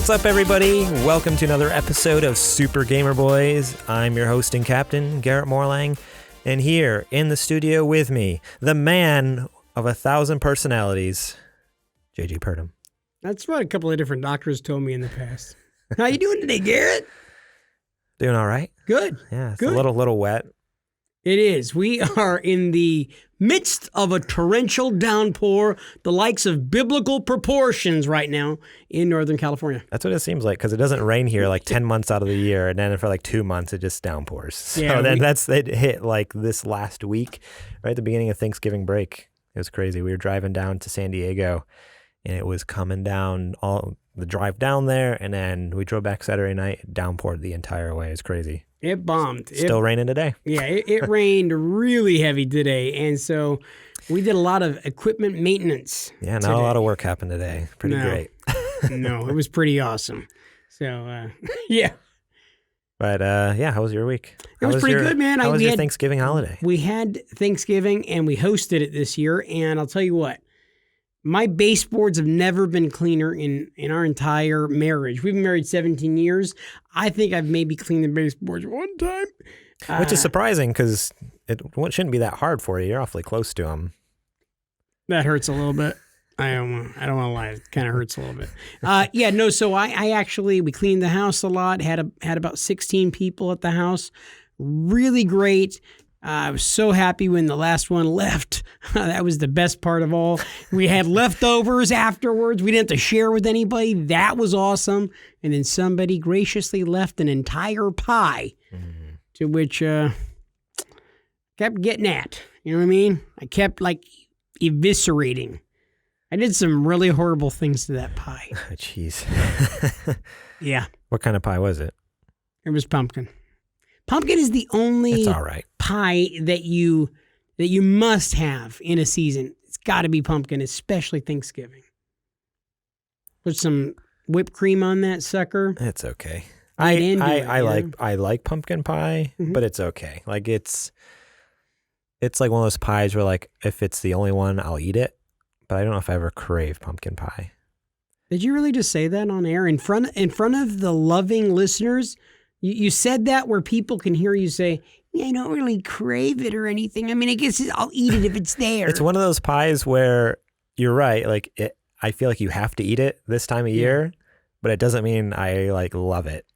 What's up, everybody? Welcome to another episode of Super Gamer Boys. I'm your host and captain, Garrett Morlang, and here in the studio with me, the man of 1,000 personalities, JJ Purdom. That's what a couple of different doctors told me in the past. How you doing today, Garrett? Doing all right? Good. Yeah, it's Good. a little wet. It is. We are in the midst of a torrential downpour, the likes of biblical proportions right now in Northern California. That's what it seems like, because it doesn't rain here like 10 months out of the year, and then for like 2 months it just downpours. So Yeah, it hit like this last week, right at the beginning of Thanksgiving break. It was crazy. We were driving down to San Diego, and it was coming down all the drive down there, and then we drove back Saturday night, it downpoured the entire way. It's crazy. It bombed. Still raining today. Yeah, it rained really heavy today, and so we did a lot of equipment maintenance. Yeah, not a lot of work happened today. Pretty great. No, it was pretty awesome. So, yeah. But, yeah, how was your week? It was pretty good, man. How was your Thanksgiving holiday? We had Thanksgiving, and we hosted it this year, and I'll tell you what. My baseboards have never been cleaner in our entire marriage. We've been married 17 years. I think I've maybe cleaned the baseboards one time. Which is surprising because it shouldn't be that hard for you. You're awfully close to them. That hurts a little bit. I don't want to lie. It kind of hurts a little bit. So we cleaned the house a lot, had about 16 people at the house. Really great. I was so happy when the last one left. That was the best part of all. We had leftovers afterwards. We didn't have to share with anybody. That was awesome. And then somebody graciously left an entire pie, to which kept getting at. You know what I mean? I kept eviscerating. I did some really horrible things to that pie. Jeez. Yeah. What kind of pie was it? It was pumpkin. Pumpkin is the only It's all right. pie that you must have in a season. It's got to be pumpkin, especially Thanksgiving. Put some whipped cream on that sucker. It's okay. I like pumpkin pie, but it's okay. Like it's like one of those pies where like if it's the only one, I'll eat it. But I don't know if I ever crave pumpkin pie. Did you really just say that on air in front of the loving listeners? You said that where people can hear you say, yeah, I don't really crave it or anything. I mean, I guess I'll eat it if it's there. It's one of those pies where you're right. Like I feel like you have to eat it this time of year, but it doesn't mean I love it.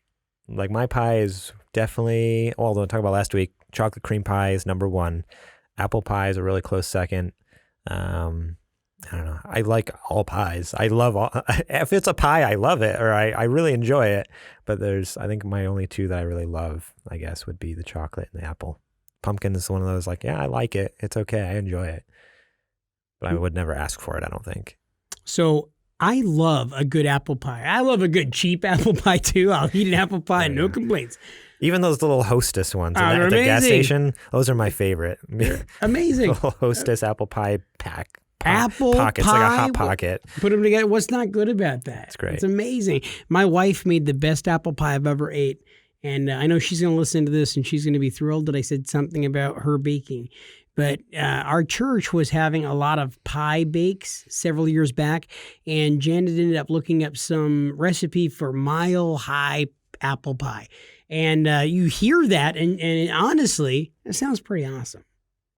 Like my pie is definitely, although I talked about last week, chocolate cream pie is number one. Apple pie is a really close second. I don't know. I like all pies. I love all. If it's a pie, I love it, or I really enjoy it. But I think my only two that I really love, I guess, would be the chocolate and the apple. Pumpkin is one of those I like it. It's okay. I enjoy it. But I would never ask for it, I don't think. So I love a good apple pie. I love a good cheap apple pie, too. I'll eat an apple pie, no complaints. Even those little Hostess ones at the gas station, those are my favorite. Amazing. Little Hostess apple pie pack. Apple pockets, pie, like a hot pocket. Put them together. What's not good about that? It's great. It's amazing. My wife made the best apple pie I've ever ate. And I know she's going to listen to this and she's going to be thrilled that I said something about her baking. But our church was having a lot of pie bakes several years back. And Janet ended up looking up some recipe for mile-high apple pie. And you hear that, and honestly, it sounds pretty awesome.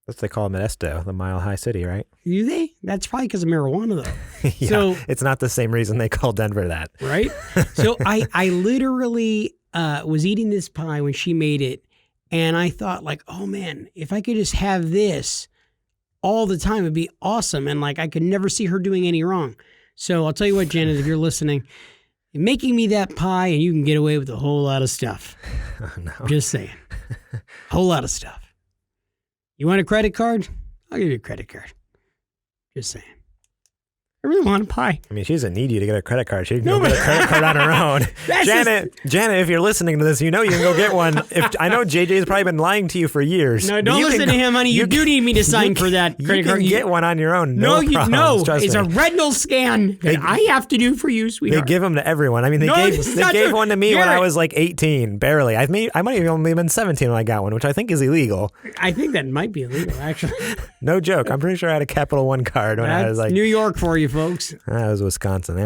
That's what they call Modesto, the Mile High City, right? Do they? That's probably because of marijuana, though. Yeah, so, it's not the same reason they call Denver that. Right? So I literally was eating this pie when she made it, and I thought, oh, man, if I could just have this all the time, it'd be awesome. And, I could never see her doing any wrong. So I'll tell you what, Janet, if you're listening, you're making me that pie, and you can get away with a whole lot of stuff. Oh, no. Just saying. Whole lot of stuff. You want a credit card? I'll give you a credit card. Just saying. I really want a pie. I mean, she doesn't need you to get a credit card. She can go get a credit card on her own. Janet, if you're listening to this, you can go get one. I know JJ's probably been lying to you for years. No, don't listen to him, honey. You do need me to sign for that credit card. You can get one on your own. No, Trust it's me. a retinal scan that I have to do for you, sweetheart. They give them to everyone. I mean, they gave one to me when I was 18, barely. I might have only been 17 when I got one, which I think is illegal. I think that might be illegal, actually. No joke. I'm pretty sure I had a Capital One card when I was New York for you, folks. That was Wisconsin.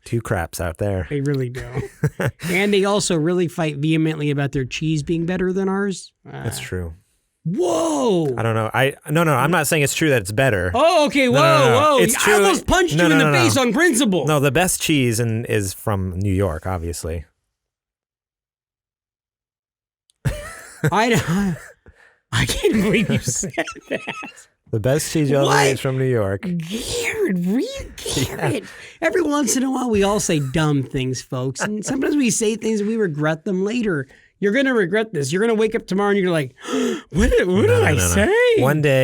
Two craps out there. They really do. And they also really fight vehemently about their cheese being better than ours. That's true. Whoa. I don't know. No, I'm not saying it's true that it's better. Oh, okay. Whoa, No. whoa. It's true. I almost punched you in the face on principle. No, the best cheese is from New York, obviously. I can't believe you said that. The best cheese you'll ever eat is from New York. Garrett. Yeah. Every once in a while, we all say dumb things, folks. And sometimes we say things and we regret them later. You're going to regret this. You're going to wake up tomorrow and you're like, what did I say?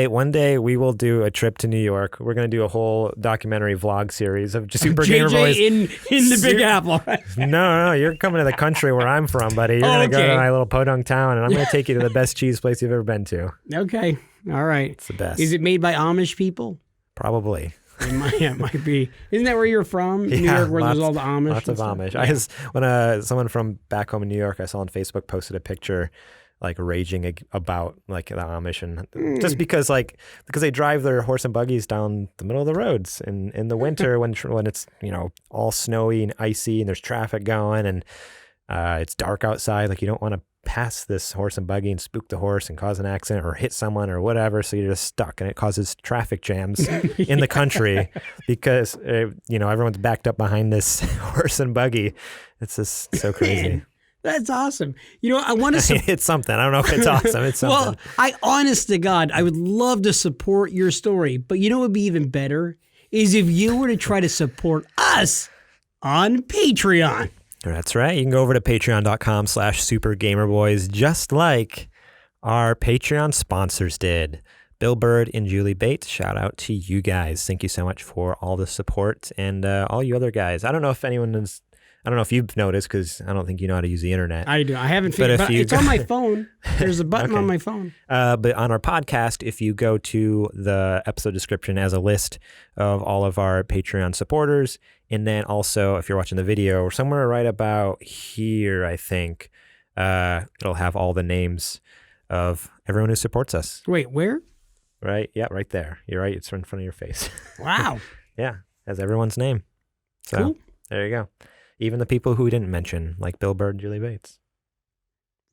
One day we will do a trip to New York. We're going to do a whole documentary vlog series of just Super Gamer Boys. in the Big Apple. No, you're coming to the country where I'm from, buddy. You're going to go to my little podunk town, and I'm going to take you to the best cheese place you've ever been to. Okay. All right. It's the best. Is it made by Amish people? Probably. It might be. Isn't that where you're from? New York, where there's all the Amish? Lots of Amish. Yeah. When someone from back home in New York I saw on Facebook posted a picture like raging about like the Amish, and just because they drive their horse and buggies down the middle of the roads in the winter when it's all snowy and icy and there's traffic going and it's dark outside. Like you don't want to pass this horse and buggy and spook the horse and cause an accident or hit someone or whatever, so you're just stuck, and it causes traffic jams in the country because everyone's backed up behind this horse and buggy. It's just so crazy. Man, that's awesome. I want to it's something. I don't know if it's awesome. It's something. Well, honest to God, I would love to support your story, but what would be even better is if you were to try to support us on Patreon. That's right. You can go over to patreon.com/supergamerboys, just like our Patreon sponsors did. Bill Bird and Julie Bates, shout out to you guys. Thank you so much for all the support, and all you other guys. I don't know if you've noticed, because I don't think you know how to use the internet. I do. I haven't figured it out. It's on my phone. There's a button on my phone. But on our podcast, if you go to the episode description as a list of all of our Patreon supporters, and then also if you're watching the video, or somewhere right about here, I think, it'll have all the names of everyone who supports us. Wait, where? Right? Yeah, right there. You're right. It's in front of your face. Wow. Yeah, has everyone's name. So cool. There you go. Even the people who we didn't mention, like Bill Bird and Julie Bates.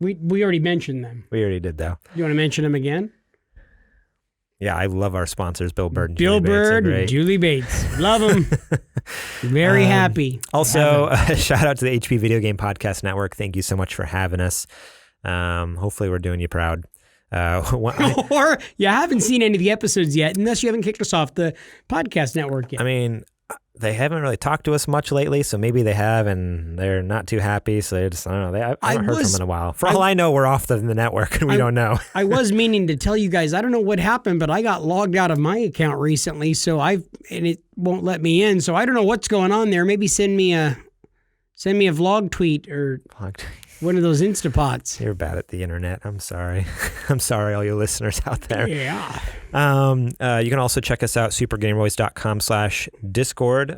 We already mentioned them. We already did, though. You want to mention them again? Yeah, I love our sponsors, Bill Bird and Julie Bates. Bill Bird and Julie Bates. Love them. Very happy. Also, shout out to the HP Video Game Podcast Network. Thank you so much for having us. Hopefully we're doing you proud. Or you haven't seen any of the episodes yet, unless you haven't kicked us off the podcast network yet. I mean, they haven't really talked to us much lately, so maybe they have, and they're not too happy. So they just, I don't know. I haven't heard from them in a while. For all I know, we're off the network, and we don't know. I was meaning to tell you guys, I don't know what happened, but I got logged out of my account recently, and it won't let me in. So I don't know what's going on there. Maybe send me a vlog tweet or one of those Instapots. You're bad at the internet. I'm sorry. I'm sorry, all you listeners out there. Yeah. You can also check us out, supergamerboys.com/Discord.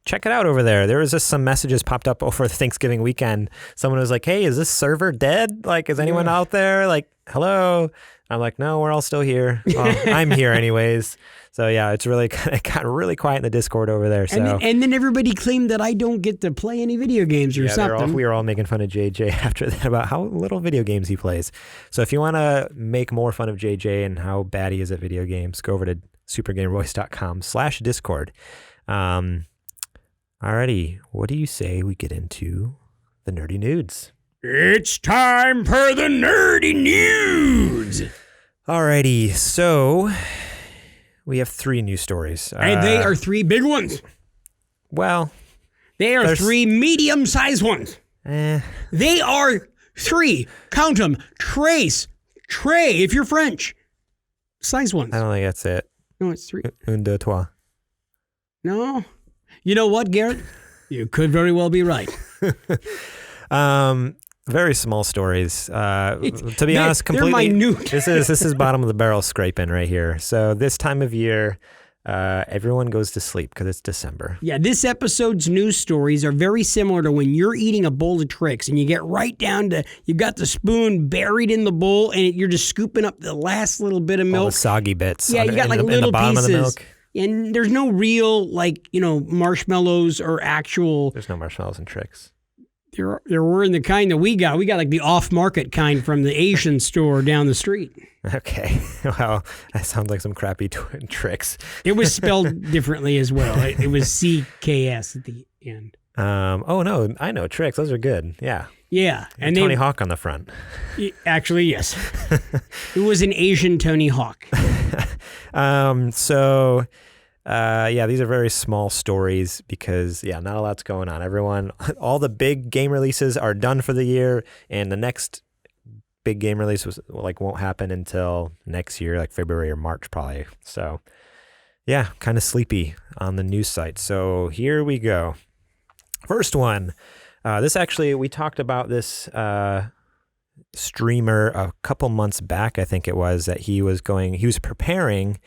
Check it out over there. There was just some messages popped up over the Thanksgiving weekend. Someone was like, hey, is this server dead? Like, is anyone out there? Like, hello? I'm like, no, we're all still here. Well, I'm here anyways. So yeah, it got really quiet in the Discord over there. So and then everybody claimed that I don't get to play any video games or something. We were all making fun of JJ after that about how little video games he plays. So if you want to make more fun of JJ and how bad he is at video games, go over to supergamerboys.com/Discord. Alrighty, what do you say we get into the nerdy nudes? It's time for the nerdy nudes. Alrighty, so we have 3 news stories. And they are 3 big ones. Well, they are 3 medium-sized ones. They are 3, count them, tray, if you're French, size ones. I don't think that's it. No, it's 3. Un, deux, trois. No. You know what, Garrett? You could very well be right. Very small stories. To be honest, completely. They're minute. This is bottom of the barrel scraping right here. So this time of year, everyone goes to sleep because it's December. Yeah, this episode's news stories are very similar to when you're eating a bowl of tricks and you get right down to, you've got the spoon buried in the bowl and you're just scooping up the last little bit of milk. All the soggy bits. Yeah, you got like little bottom pieces. of the milk. And there's no real, like, marshmallows or actual. There's no marshmallows and tricks. There were in the kind that we got. We got like the off-market kind from the Asian store down the street. Okay. Well, that sounds like some crappy tricks. It was spelled differently as well. It was CKS at the end. Oh, no. I know tricks. Those are good. Yeah. Yeah. And Tony Hawk on the front. Actually, yes. It was an Asian Tony Hawk. Yeah, these are very small stories because, not a lot's going on. All the big game releases are done for the year, and the next big game release won't happen until next year, like February or March probably. So, yeah, kind of sleepy on the news site. So here we go. First one. This actually, we talked about this streamer a couple months back, I think it was, that he was preparing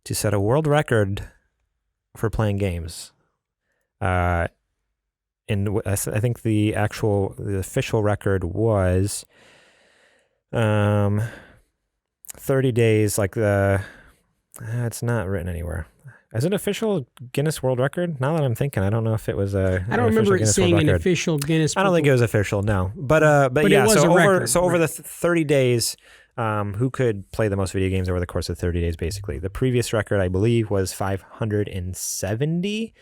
to set a world record for playing games. And I think the official record was 30 days, it's not written anywhere. Is it official Guinness World Record? Now that I'm thinking, I don't know if it was a. I don't remember it saying an official Guinness. I don't think it was official, no. But yeah. So over the 30 days, who could play the most video games over the course of 30 days? Basically, the previous record, I believe, was 570.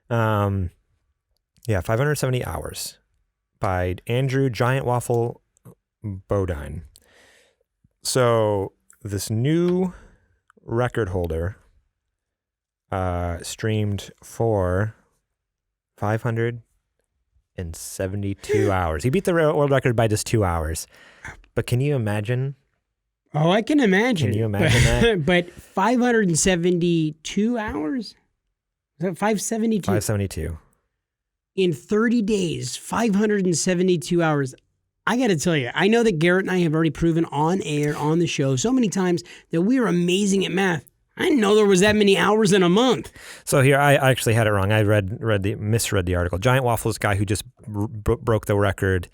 570 hours by Andrew GiantWaffle Bodine. So this new record holder streamed for 572 hours. He beat the world record by just 2 hours. But can you imagine? Oh, I can imagine. Can you imagine that? But 572 hours? Is that 572? 572. In 30 days, 572 hours. I got to tell you, I know that Garrett and I have already proven on air, on the show, so many times that we are amazing at math. I didn't know there was that many hours in a month. So here, I actually had it wrong. I misread the article. GiantWaffle is a guy who just broke the record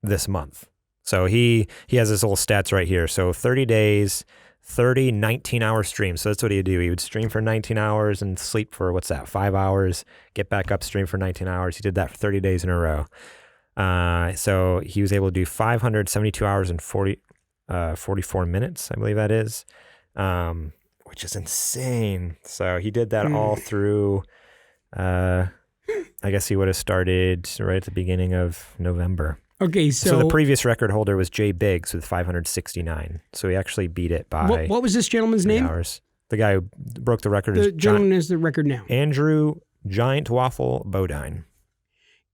this month. So he has his little stats right here. So 30 days, 30 19-hour streams. So that's what he'd do. He would stream for 19 hours and sleep for, 5 hours, get back up, stream for 19 hours. He did that for 30 days in a row. So he was able to do 572 hours and 44 minutes, I believe that is. Which is insane. So he did that all through, I guess he would have started right at the beginning of November. Okay, so the previous record holder was Jay Biggs with 569. So he actually beat it by what was this gentleman's name? Hours. The guy who broke the record the gentleman is the record now. Andrew GiantWaffle Bodine.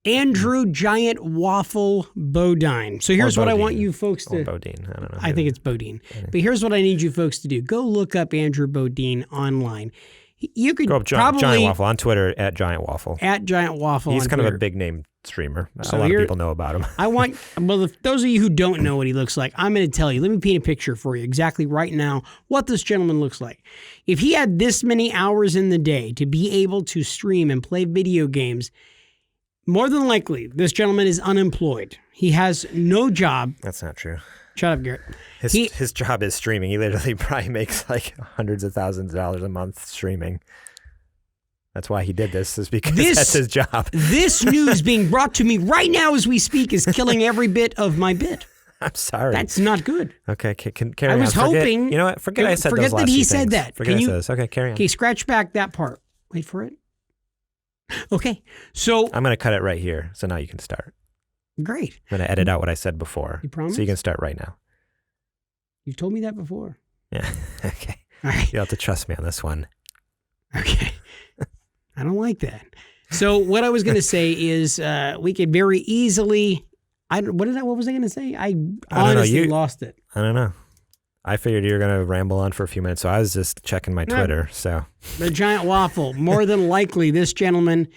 Andrew GiantWaffle Bodine. So here's what I want you folks to. Or Bodine. I don't know. I think it's Bodine. But here's what I need you folks to do. Go look up Andrew Bodine online. You could go up probably GiantWaffle on Twitter at GiantWaffle. At GiantWaffle. He's on kind Twitter. of a big name streamer. A lot of people know about him. If those of you who don't know what he looks like, I'm going to tell you. Let me paint a picture for you exactly right now what this gentleman looks like. If he had this many hours in the day to be able to stream and play video games, more than likely, this gentleman is unemployed. He has no job. That's not true. Shut up, Garrett. His job is streaming. He literally probably makes like hundreds of thousands of dollars a month streaming. That's why he did this, is because that's his job. This news being brought to me right now as we speak is killing every bit of my bit. I'm sorry. That's not good. Okay, carry on. I was hoping. You know what? Forget I said those last Forget that he said things. that. Forget I said this. Okay, carry on. Okay, scratch back that part. Wait for it. Okay, so I'm going to cut it right here, so now you can start. Great. I'm going to edit out what I said before. You promise? So you can start right now. You've told me that before. Yeah. Okay. All right. You'll have to trust me on this one. Okay. I don't like that. So what I was going to say is we could very easily. What was I going to say? I honestly lost it. I don't know. I figured you were going to ramble on for a few minutes, so I was just checking my Twitter. So the GiantWaffle. More than likely, this gentleman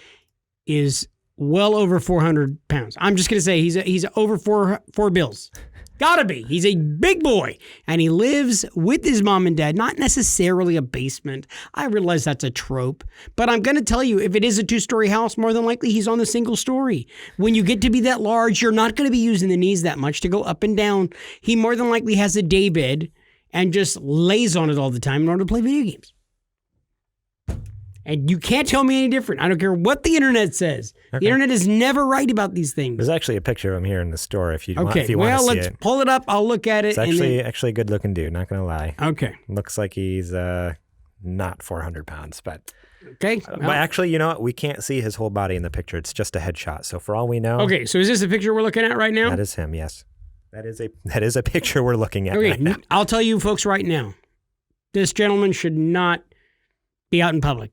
is well over 400 pounds. I'm just going to say he's over four bills. Gotta be. He's a big boy. And he lives with his mom and dad. Not necessarily a basement. I realize that's a trope. But I'm going to tell you, if it is a 2-story house, more than likely he's on the single story. When you get to be that large, you're not going to be using the knees that much to go up and down. He more than likely has a day bed and just lays on it all the time in order to play video games. And you can't tell me any different. I don't care what the internet says. Okay. The internet is never right about these things. There's actually a picture of him here in the store if you want, Okay, if you want to see let's it. pull it up. I'll look at it. It's actually a good looking dude, not going to lie. Okay. Looks like he's not 400 pounds, but... Okay. But actually, you know what? We can't see his whole body in the picture. It's just a headshot. So for all we know... Okay, so is this the picture we're looking at right now? That is him, yes. That is a picture we're looking at Okay, right now. I'll tell you folks right now. This gentleman should not be out in public.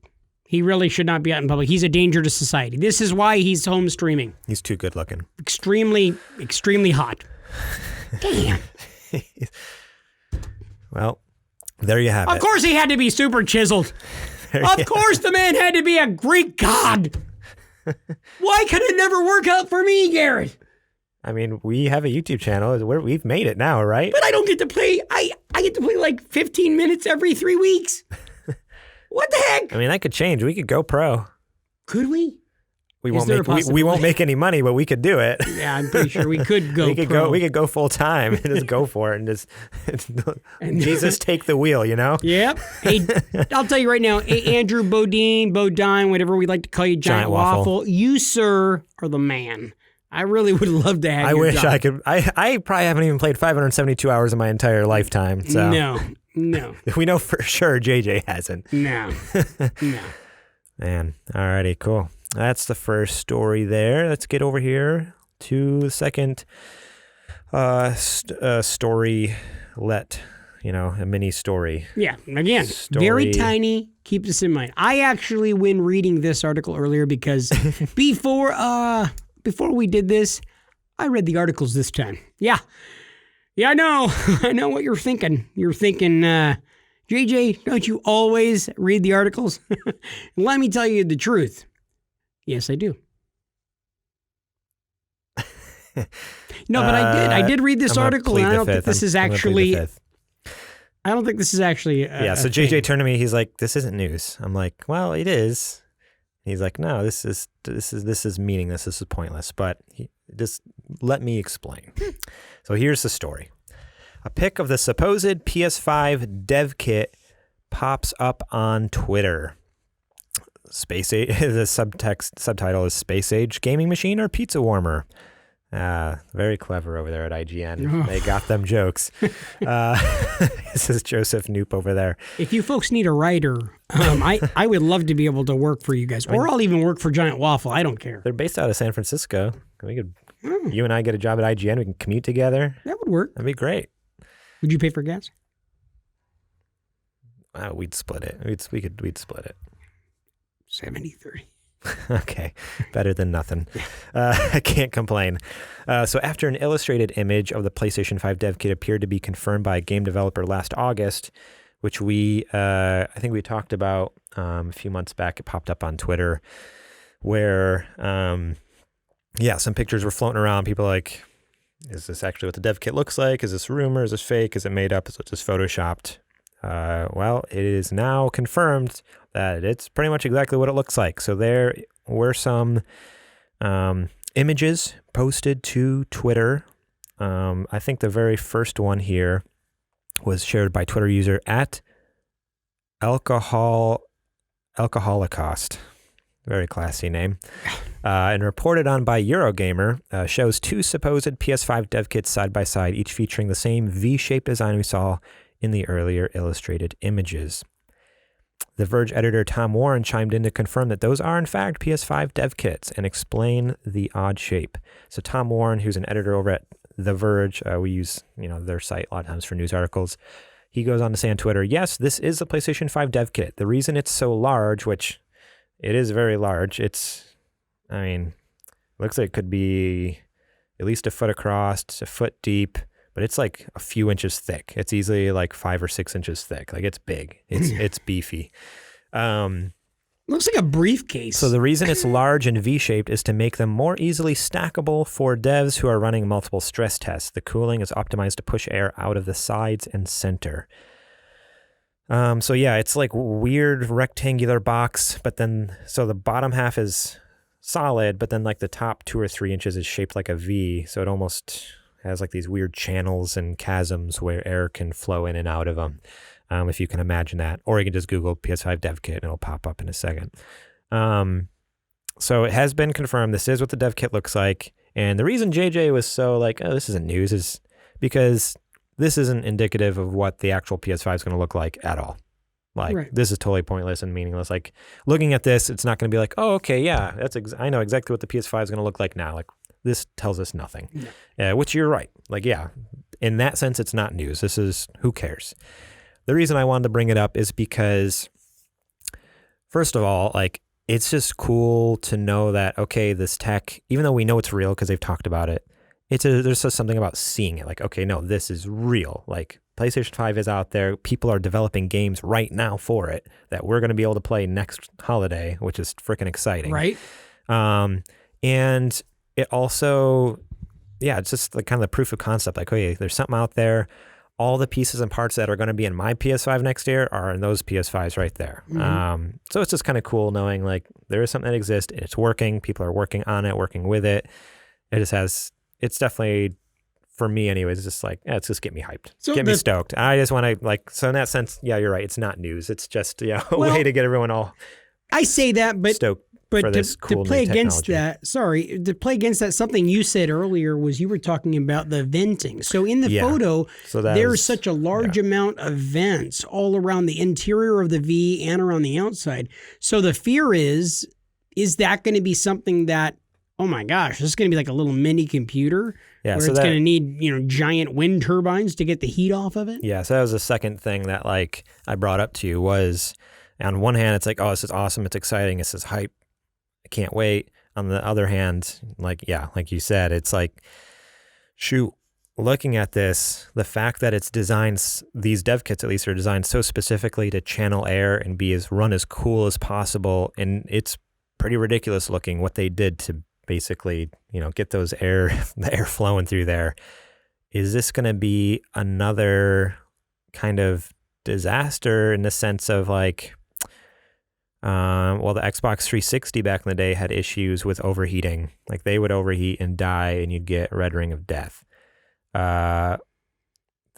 He really should not be out in public. He's a danger to society. This is why he's home streaming. He's too good looking. Extremely, extremely hot. Damn. Well, there you have it. Of course he had to be super chiseled. Of course the man had to be a Greek god. Why could it never work out for me, Garrett? I mean, we have a YouTube channel. We've made it now, right? But I don't get to play. I get to play like 15 minutes every 3 weeks. What the heck? I mean, that could change. We could go pro. Could we? We won't make any money, but we could do it. Yeah, I'm pretty sure we could go pro. We could go full time and just go for it and just Jesus take the wheel, you know? Yep. Hey, I'll tell you right now, Andrew Bodine, whatever we like to call you, GiantWaffle, you, sir, are the man. I really would love to have I your wish job. I could. I probably haven't even played 572 hours in my entire lifetime. So No. we know for sure JJ hasn't. No. Man, alrighty, cool. That's the first story there. Let's get over here to the second story. A mini story. Yeah, again, very tiny. Keep this in mind. I actually, when reading this article earlier, because before we did this, I read the articles this time. Yeah, I know. I know what you're thinking. You're thinking, JJ, don't you always read the articles? Let me tell you the truth. Yes, I do. No, but I did read this article, and I don't think this is actually. I don't think this is actually. So JJ turned to me. He's like, "This isn't news." I'm like, "Well, it is." He's like, "No, this is meaningless. This is pointless." But just let me explain. So here's the story. A pic of the supposed PS5 dev kit pops up on Twitter. Space Age. The subtitle is Space Age Gaming Machine or Pizza Warmer. Very clever over there at IGN. They got them jokes. This is Joseph Noop over there. If you folks need a writer, I would love to be able to work for you guys, or I'll even work for GiantWaffle. I don't care. They're based out of San Francisco. You and I get a job at IGN. We can commute together. That would work. That'd be great. Would you pay for gas? We'd split it. We'd split it. 70-30. Okay, better than nothing. I can't complain. So after an illustrated image of the PlayStation 5 dev kit appeared to be confirmed by a game developer last August, which I think we talked about a few months back, it popped up on Twitter, where, some pictures were floating around. People were like, is this actually what the dev kit looks like? Is this rumor? Is this fake? Is it made up? Is it just photoshopped? Well, it is now confirmed that it's pretty much exactly what it looks like. So there were some images posted to Twitter. I think the very first one here was shared by Twitter user at Alcoholocaust. Very classy name. And reported on by Eurogamer, shows two supposed PS5 dev kits side by side, each featuring the same V-shaped design we saw in the earlier illustrated images. The Verge editor Tom Warren chimed in to confirm that those are in fact PS5 dev kits and explain the odd shape. So Tom Warren, who's an editor over at The Verge, we use their site a lot of times for news articles. He goes on to say on Twitter, yes, this is the PlayStation 5 dev kit. The reason it's so large, which it is very large, looks like it could be at least a foot across, a foot deep, but it's like a few inches thick. It's easily like 5 or 6 inches thick. Like it's big. It's beefy. Looks like a briefcase. So the reason it's large and V-shaped is to make them more easily stackable for devs who are running multiple stress tests. The cooling is optimized to push air out of the sides and center. It's like weird rectangular box, but then so the bottom half is solid, but then like the top 2 or 3 inches is shaped like a V. So it almost has like these weird channels and chasms where air can flow in and out of them. if you can imagine that. Or you can just Google PS5 dev kit and it'll pop up in a second. So it has been confirmed. This is what the dev kit looks like. And the reason JJ was so like, oh, this isn't news is because this isn't indicative of what the actual PS5 is going to look like at all. Like, this is totally pointless and meaningless. Like, looking at this, it's not going to be like, oh, okay, yeah, I know exactly what the PS5 is going to look like now. Like, this tells us nothing. Which you're right. Like, yeah, in that sense, it's not news. This is, who cares? The reason I wanted to bring it up is because, first of all, like, it's just cool to know that, okay, this tech, even though we know it's real because they've talked about it, there's just something about seeing it. Like, okay, no, this is real. Like, PlayStation 5 is out there. People are developing games right now for it that we're going to be able to play next holiday, which is freaking exciting. Right. And it also, yeah, it's just like kind of the proof of concept. Like, okay, there's something out there. All the pieces and parts that are going to be in my PS5 next year are in those PS5s right there. So it's just kind of cool knowing like there is something that exists and it's working. People are working on it, working with it. It's definitely, for me anyways, it's just like, it's just get me hyped. So get me stoked. I just want to like, so in that sense, yeah, you're right. It's not news. It's just, a way to get everyone all I say that, but stoked. But to play against that, something you said earlier was you were talking about the venting. So in the photo, there's such a large amount of vents all around the interior of the V and around the outside. So the fear is that going to be something that, oh my gosh, this is going to be like a little mini computer where it's going to need, giant wind turbines to get the heat off of it? Yeah, so that was the second thing that like I brought up to you was, on one hand, it's like, oh, this is awesome, it's exciting, this is hype. I can't wait. On the other hand, like you said, it's like, shoot, looking at this, the fact that it's designed, these dev kits at least are designed so specifically to channel air and run as cool as possible. And it's pretty ridiculous looking what they did to basically, get the air flowing through there. Is this going to be another kind of disaster in the sense of like, the Xbox 360 back in the day had issues with overheating. Like they would overheat and die and you'd get red ring of death. The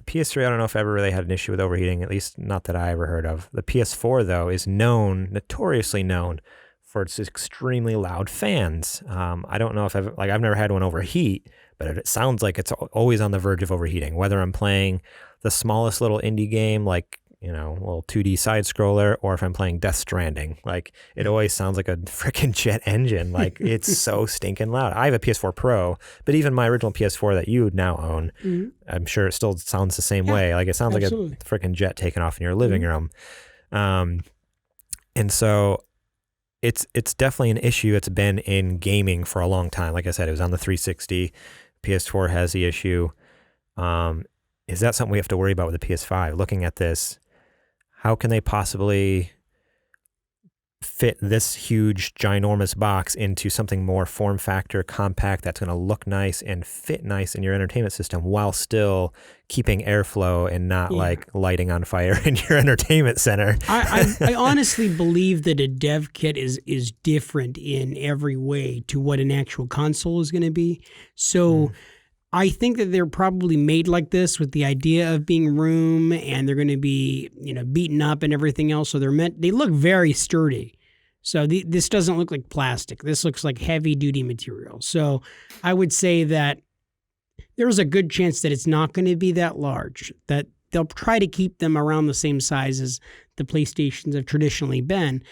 PS3, I don't know if ever really had an issue with overheating, at least not that I ever heard of. The PS4 though is notoriously known for its extremely loud fans. I don't know if I've never had one overheat, but it sounds like it's always on the verge of overheating, whether I'm playing the smallest little indie game, like, little 2D side scroller, or if I'm playing Death Stranding, like it always sounds like a freaking jet engine. Like it's so stinking loud. I have a PS4 Pro, but even my original PS4 that you now own, I'm sure it still sounds the same way. Like it sounds like a freaking jet taking off in your living room. And so it's definitely an issue. It's been in gaming for a long time. Like I said, it was on the 360. PS4 has the issue. Is that something we have to worry about with the PS5? Looking at this, how can they possibly fit this huge, ginormous box into something more form factor, compact, that's going to look nice and fit nice in your entertainment system while still keeping airflow and not like lighting on fire in your entertainment center? I honestly believe that a dev kit is different in every way to what an actual console is going to be. So I think that they're probably made like this with the idea of being room, and they're going to be, beaten up and everything else. So they look very sturdy. So this doesn't look like plastic. This looks like heavy duty material. So I would say that there's a good chance that it's not going to be that large, that they'll try to keep them around the same size as the PlayStations have traditionally been.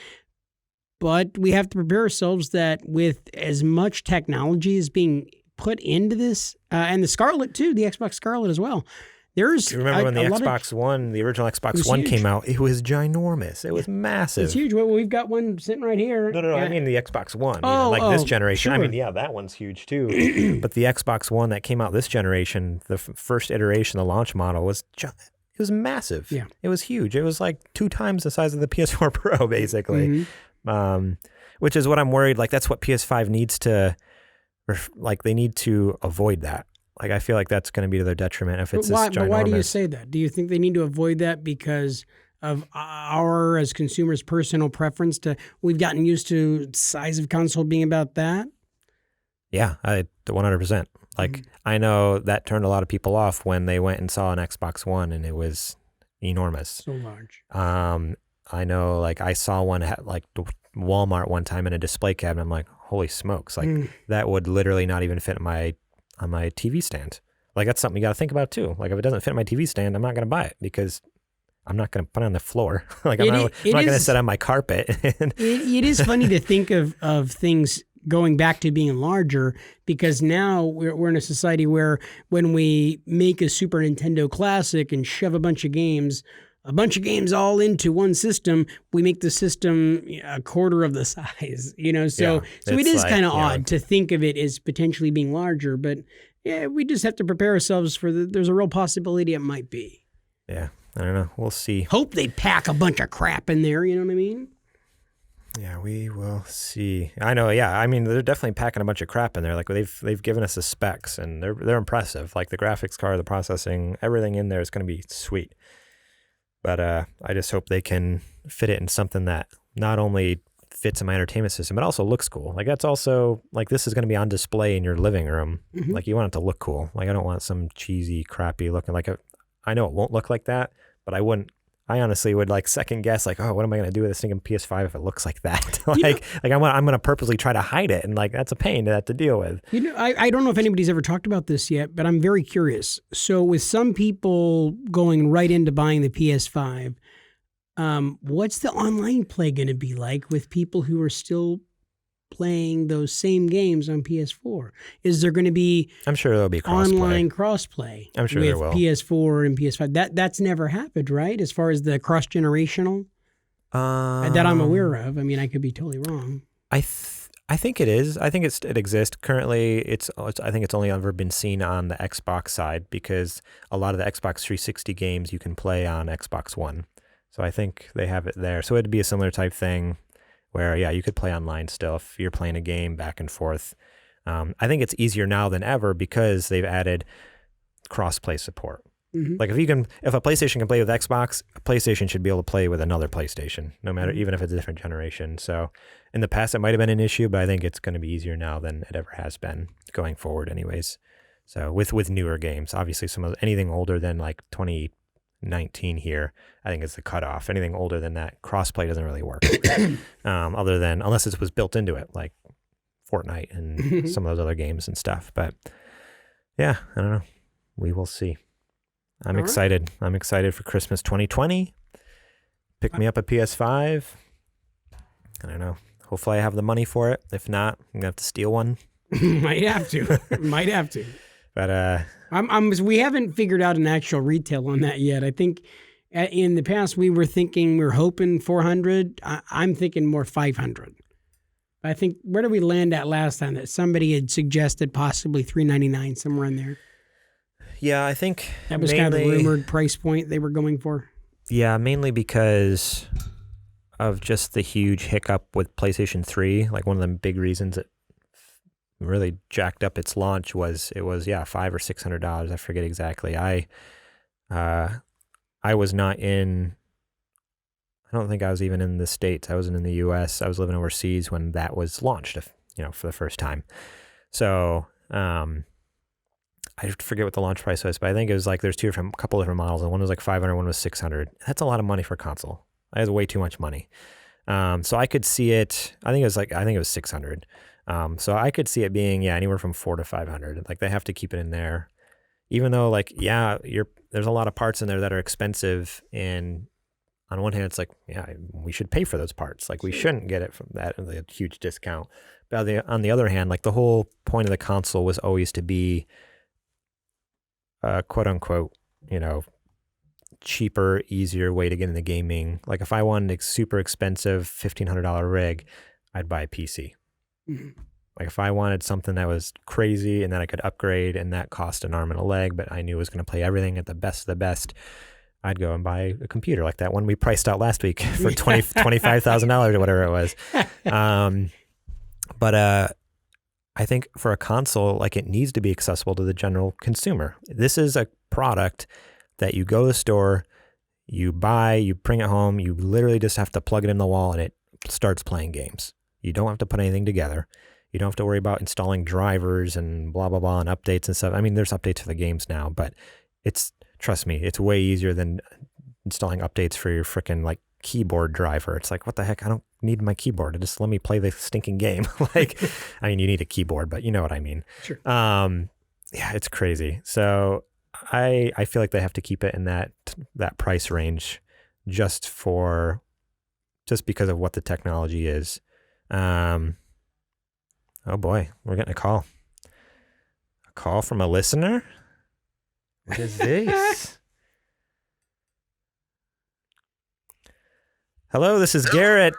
But we have to prepare ourselves that with as much technology as being put into this, and the Scarlet too, the Xbox Scarlet as well. You remember when the Xbox One, the original Xbox One came out, it was ginormous. It was massive. It's huge. Well, we've got one sitting right here. No, I mean the Xbox One. This generation. Sure. I mean, yeah, that one's huge too. But the Xbox One that came out this generation, the first iteration, the launch model, it was massive. Yeah. It was huge. It was like 2 times the size of the PS4 Pro, basically. Which is what I'm worried. Like, that's what PS5 needs to... Like, they need to avoid that. Like, I feel like that's going to be to their detriment if it's this ginormous. But why do you say that? Do you think they need to avoid that because of our, as consumers, personal preference we've gotten used to size of console being about that? Yeah, 100%. Like, I know that turned a lot of people off when they went and saw an Xbox One and it was enormous. So large. I know, like I saw one at like Walmart one time in a display cabinet. I'm like, holy smokes! Like that would literally not even fit on my TV stand. Like that's something you got to think about too. Like if it doesn't fit my TV stand, I'm not going to buy it because I'm not going to put it on the floor. Like I'm not going to sit on my carpet. It is funny to think of things going back to being larger, because now we're in a society where when we make a Super Nintendo Classic and shove a bunch of games all into one system, we make the system a quarter of the size, so it is kind of odd to think of it as potentially being larger, but yeah, we just have to prepare ourselves for there's a real possibility it might be. Yeah, I don't know. We'll see. Hope they pack a bunch of crap in there, you know what I mean? Yeah, we will see. I know. Yeah, I mean, they're definitely packing a bunch of crap in there. Like they've given us the specs, and they're impressive. Like the graphics card, the processing, everything in there is going to be sweet. But I just hope they can fit it in something that not only fits in my entertainment system, but also looks cool. Like that's also like this is going to be on display in your living room. Mm-hmm. Like you want it to look cool. Like I don't want some cheesy, crappy looking. Like I know it won't look like that, but I honestly would like second guess, like, oh, what am I going to do with this thing in PS5 if it looks like that? I'm going to purposely try to hide it. And like, that's a pain to have to deal with. I don't know if anybody's ever talked about this yet, but I'm very curious. So with some people going right into buying the PS5, what's the online play going to be like with people who are still playing those same games on PS4? Is there going to be I'm sure there'll be online crossplay I'm sure with there will. PS4 and PS5? That's never happened, right? As far as the cross-generational that I'm aware of. I mean, I could be totally wrong. I think it is. I think it exists. Currently, I think it's only ever been seen on the Xbox side because a lot of the Xbox 360 games you can play on Xbox One. So I think they have it there. So it'd be a similar type thing where, yeah, you could play online still if you're playing a game back and forth. I think it's easier now than ever because they've added cross-play support. Mm-hmm. Like if a PlayStation can play with Xbox, a PlayStation should be able to play with another PlayStation, no matter, even if it's a different generation. So in the past, it might have been an issue, but I think it's going to be easier now than it ever has been going forward anyways. So with newer games, obviously anything older than like 2019 here, I think it's the cutoff. Anything older than that, crossplay doesn't really work. Other than unless it was built into it, like Fortnite and some of those other games and stuff. But yeah, I don't know. We will see. I'm excited. I'm excited for Christmas 2020. Pick me up a PS5. I don't know. Hopefully I have the money for it. If not, I'm gonna have to steal one. Might have to. But we haven't figured out an actual retail on that yet. I think in the past we were hoping 400. I'm thinking more 500. I think where did we land at last time? That somebody had suggested possibly $399, somewhere in there. Yeah, I think that was kind of the rumored price point they were going for. Yeah, mainly because of just the huge hiccup with PlayStation 3. Like one of the big reasons it really jacked up its launch was $500 or $600. I forget exactly. I was not in. I don't think I was even in the States. I wasn't in the U.S. I was living overseas when that was launched. For the first time. So. I forget what the launch price was, but I think it was like there's a couple different models, and one was like 500, one was 600. That's a lot of money for a console. That is way too much money. So I could see it. I think it was 600. So I could see it being anywhere from 400 to 500. Like they have to keep it in there, even though there's a lot of parts in there that are expensive. And on one hand, it's like we should pay for those parts. Like we shouldn't get it from that a huge discount. But on the other hand, like the whole point of the console was always to be quote unquote, cheaper, easier way to get into gaming. Like if I wanted a super expensive $1,500 rig, I'd buy a PC. Mm-hmm. Like if I wanted something that was crazy and that I could upgrade and that cost an arm and a leg, but I knew was going to play everything at the best of the best, I'd go and buy a computer like that one we priced out last week for $25,000 or whatever it was. But I think for a console, like it needs to be accessible to the general consumer. This is a product that you go to the store, you buy, you bring it home, you literally just have to plug it in the wall and it starts playing games. You don't have to put anything together. You don't have to worry about installing drivers and blah, blah, blah, and updates and stuff. I mean, there's updates for the games now, but trust me, it's way easier than installing updates for your freaking like keyboard driver. It's like, what the heck? I don't need my keyboard. Just let me play the stinking game. Like, I mean, you need a keyboard, but you know what I mean. Sure. Yeah, it's crazy. So I feel like they have to keep it in that price range just because of what the technology is. Oh boy, we're getting a call. A call from a listener? What is this? Hello, this is Garrett.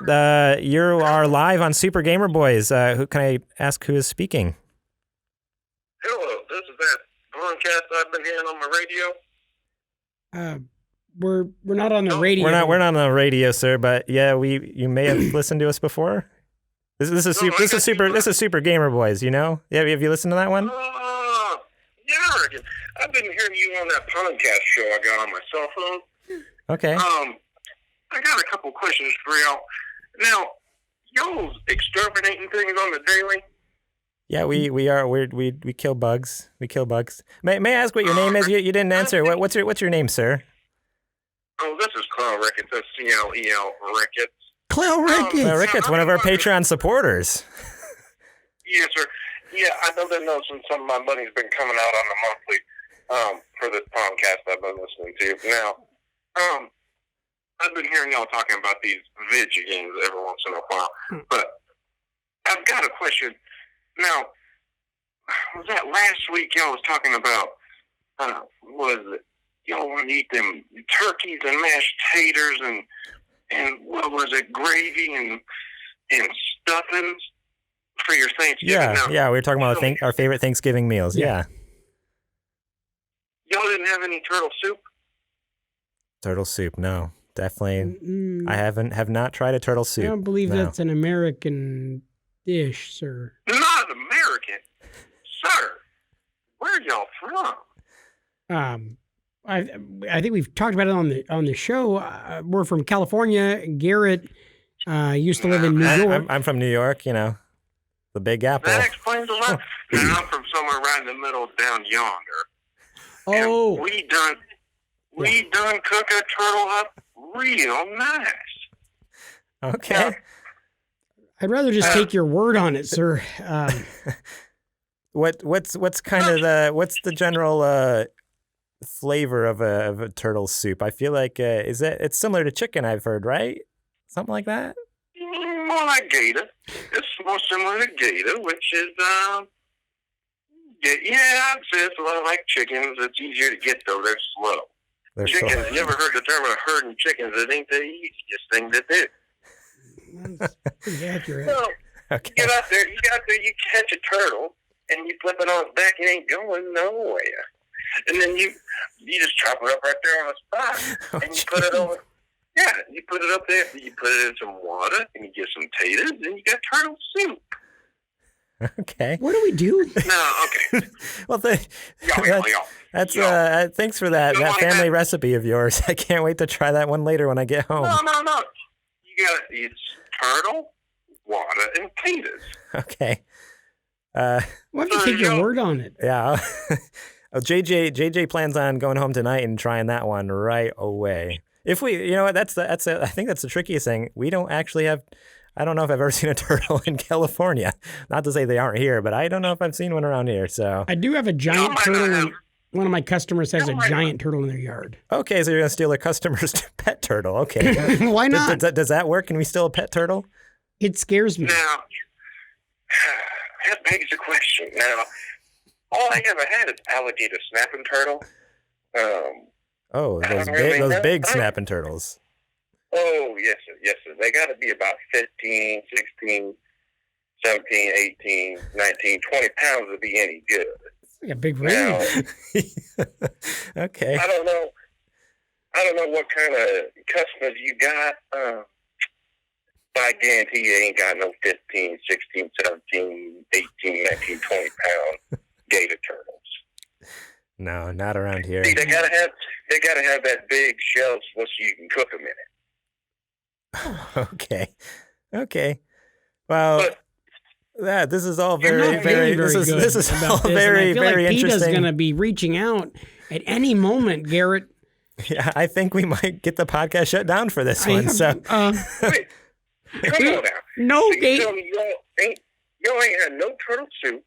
You are live on Super Gamer Boys. Who can I ask who is speaking? Hello, this is that podcast I've been hearing on my radio. We're not on the radio. We're not on the radio, sir. But yeah, you may have listened to us before. This is Super Gamer Boys. You know? Yeah, have you listened to that one? Yeah, I reckon. I've been hearing you on that podcast show I got on my cell phone. Okay. I got a couple questions for y'all. Now, y'all exterminating things on the daily? Yeah, we are. We kill bugs. We kill bugs. May I ask what your name is? You didn't answer. What's your name, sir? Oh, this is Clel Rickets. That's Clel Rickets. Clel Rickets. Clel Rickets, one of our Patreon supporters. Yes, sir. Yeah, I know that some of my money's been coming out on the monthly for this podcast I've been listening to. Now, I've been hearing y'all talking about these video games every once in a while, but I've got a question. Now, was that last week y'all was talking about, was it, y'all want to eat them turkeys and mashed taters and what was it, gravy and stuffings for your Thanksgiving? Yeah, we were talking about our favorite Thanksgiving meals. Yeah. Y'all didn't have any turtle soup? Turtle soup, no. Definitely. I have not tried a turtle soup. I don't believe that's an American dish, sir. Not American? Sir, where y'all from? I think we've talked about it on the show. We're from California. Garrett used to live in New York. I'm from New York, the Big Apple. That explains a lot. And I'm from somewhere right in the middle down yonder. Oh. And we done cook a turtle up real nice. Okay. Now, I'd rather just take your word on it, sir. What's kind of the general flavor of a turtle soup? I feel like it's similar to chicken, I've heard, right? Something like that? More like gator. It's more similar to gator, which is I'd say it's a lot like chickens. It's easier to get though. They're slow. Chickens, you ever heard the term of herding chickens? It ain't the easiest thing to do. That's pretty accurate. So, Okay. you get out there, you catch a turtle, and you flip it on its back, it ain't going nowhere. And then you just chop it up right there on the spot, and you put it over. Yeah, you put it up there, you put it in some water, and you get some taters, and you got turtle soup. Okay. What do we do? No, okay. Well, that's Y'all. thanks for that family recipe of yours. I can't wait to try that one later when I get home. No. It's turtle, water, and taters. Okay. Why don't you take your word on it? Yeah. Oh, JJ plans on going home tonight and trying that one right away. If we, what, I think that's the trickiest thing. We don't actually have. I don't know if I've ever seen a turtle in California. Not to say they aren't here, but I don't know if I've seen one around here. So I do have a giant turtle. And one of my customers has a giant turtle in their yard. Okay, so you're gonna steal their customer's pet turtle. Okay. Why not? Does that work? Can we steal a pet turtle? It scares me. Now, that begs the question. Now, all I ever had is alligator snapping turtle. Those big snapping turtles. Oh, yes, sir. They got to be about 15, 16, 17, 18, 19, 20 pounds to be any good. It's like a big range. Okay. I don't know what kind of customers you got. But I guarantee you ain't got no 15, 16, 17, 18, 19, 20 pound gator turtles. No, not around here. See, they gotta have that big shell so you can cook them in it. Okay. Well, this is all very this is all very I feel like very PETA's interesting. going to be reaching out at any moment, Garrett. Yeah, I think we might get the podcast shut down for this one. So Wait, come on now. No, So you tell me y'all ain't had no turtle soup,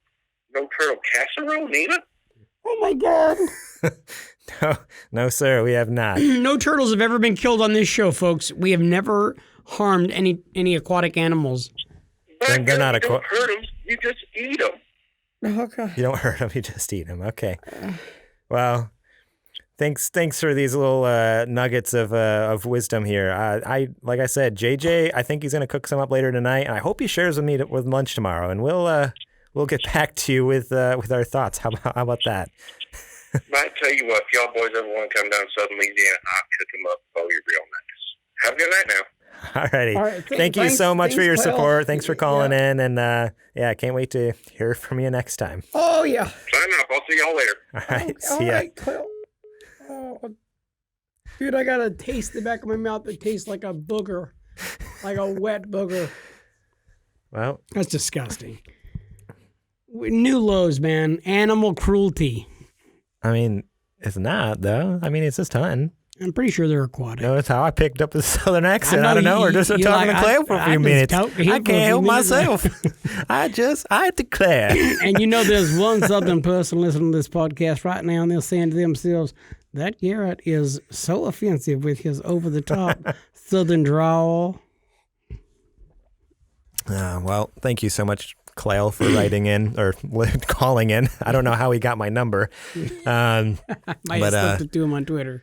no turtle casserole neither? oh my God. no, sir, we have not. No turtles have ever been killed on this show, folks. We have never harmed any aquatic animals. They're not you don't hurt them, you just eat them. Okay. You don't hurt them, you just eat them. Okay. Well, thanks for these little nuggets of wisdom here. I like I said, JJ, I think he's gonna cook some up later tonight, and I hope he shares with me with lunch tomorrow, and we'll get back to you with our thoughts. How about that? I tell you what, if y'all boys ever want to come down to Southern Louisiana, I'll cook them up for you real nice. Have a good night now. Alrighty. All right, Thank you so much for your Clel. support. Thanks for calling in, and I can't wait to hear from you next time. Oh yeah. Sign up. I'll see y'all later. All right. All See ya. right, Clel. Oh, dude, I got a taste in the back of my mouth that tastes like a booger, like a wet booger. Well, That's disgusting. New lows, man. Animal cruelty. I mean, it's not though. I mean, it's just hunting. I'm pretty sure they're aquatic. Notice how I picked up the southern accent. I don't know. We're just you talking like- to Claire for a few minutes. I can't help myself. I declare. And you know, there's one Southern person listening to this podcast right now, and they're saying to themselves, that Garrett is so offensive with his over-the-top Southern drawl. Well, thank you so much, Clel, for writing in or calling in. I don't know how he got my number. Might have slipped it to him on Twitter.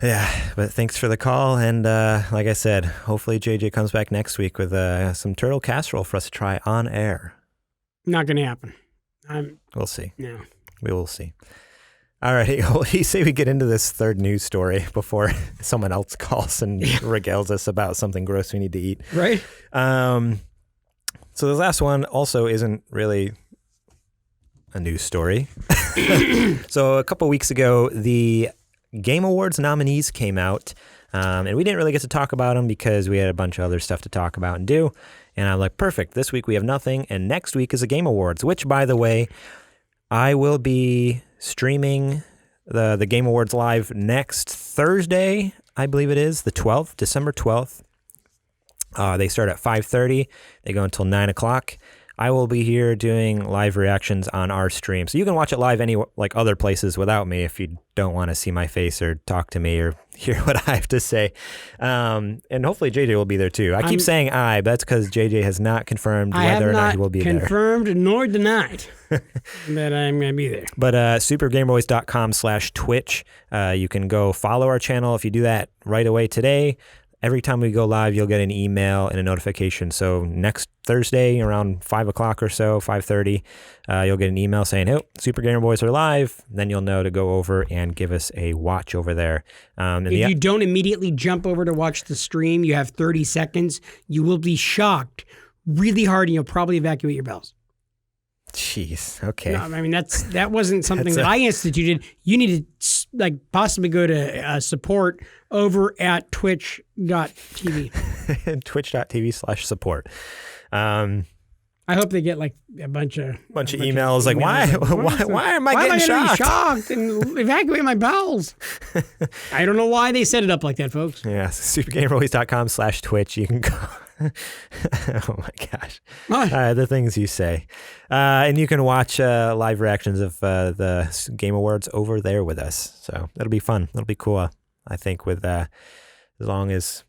Yeah, but thanks for the call. And like I said, hopefully JJ comes back next week with some turtle casserole for us to try on air. Not going to happen. We'll see. No. We will see. All right. Well, you say we get into this third news story before someone else calls and regales us about something gross we need to eat. Right? So the last one also isn't really a news story. So a couple weeks ago, the Game Awards nominees came out, and we didn't really get to talk about them because we had a bunch of other stuff to talk about and do. And I'm like, perfect. This week we have nothing, and next week is a Game Awards, which, by the way, I will be streaming the Game Awards live next Thursday, I believe it is, the 12th, December 12th. They start at 5:30. They go until 9 o'clock. I will be here doing live reactions on our stream. So you can watch it live like other places without me if you don't want to see my face or talk to me or hear what I have to say. And hopefully JJ will be there too. I keep saying but that's because JJ has not confirmed whether or not he will be there. I have not confirmed nor denied that I'm going to be there. But supergameboys.com/Twitch. You can go follow our channel. If you do that right away today, every time we go live, you'll get an email and a notification. So next Thursday around 5 o'clock or so, 5:30, you'll get an email saying, "Oh, Super Gamer Boys are live." Then you'll know to go over and give us a watch over there. If you don't immediately jump over to watch the stream, you have 30 seconds. You will be shocked really hard, and you'll probably evacuate your bells. Jeez. Okay. No, I mean, that wasn't something that I instituted. You need to possibly go to support over at twitch.tv. Twitch.tv/support. I hope they get like a bunch of emails like, why am I getting shocked and evacuate my bowels? I don't know why they set it up like that, folks. Yeah, supergamerboys.com/Twitch. You can go. Oh my gosh. The things you say. And you can watch live reactions of the Game Awards over there with us. So that'll be fun. That'll be cool, I think, with as long as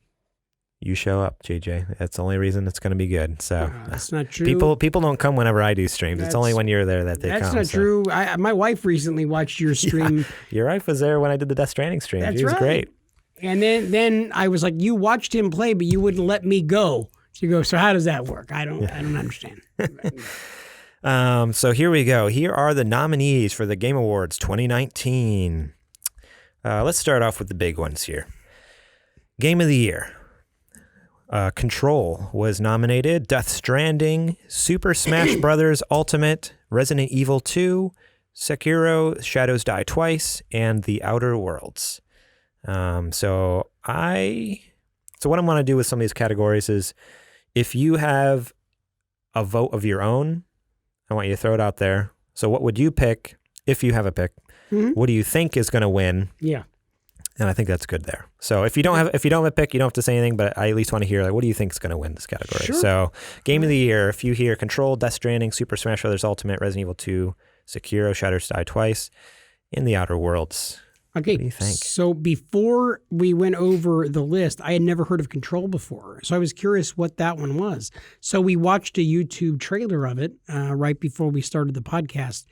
you show up, JJ. That's the only reason it's going to be good. So that's not true. People don't come whenever I do streams. It's only when you're there that they come. That's not true. My wife recently watched your stream. Yeah, your wife was there when I did the Death Stranding stream. That's she was right. great. And then I was like, you watched him play, but you wouldn't let me go. She goes, so how does that work? I don't understand. So here we go. Here are the nominees for the Game Awards 2019. Let's start off with the big ones here. Game of the Year. Control was nominated. Death Stranding, Super Smash Bros. Ultimate, Resident Evil 2, Sekiro, Shadows Die Twice, and The Outer Worlds. So what I'm going to do with some of these categories is, if you have a vote of your own, I want you to throw it out there. So what would you pick if you have a pick? Mm-hmm. What do you think is going to win? Yeah. And I think that's good there. So if you don't have a pick, you don't have to say anything, but I at least want to hear, like, what do you think is going to win this category? Sure. So game of the year, if you hear Control, Death Stranding, Super Smash Bros. Ultimate, Resident Evil 2, Sekiro, Shattered Die Twice, In the Outer Worlds. Okay. What do you think? So before we went over the list, I had never heard of Control before. So I was curious what that one was. So we watched a YouTube trailer of it right before we started the podcast.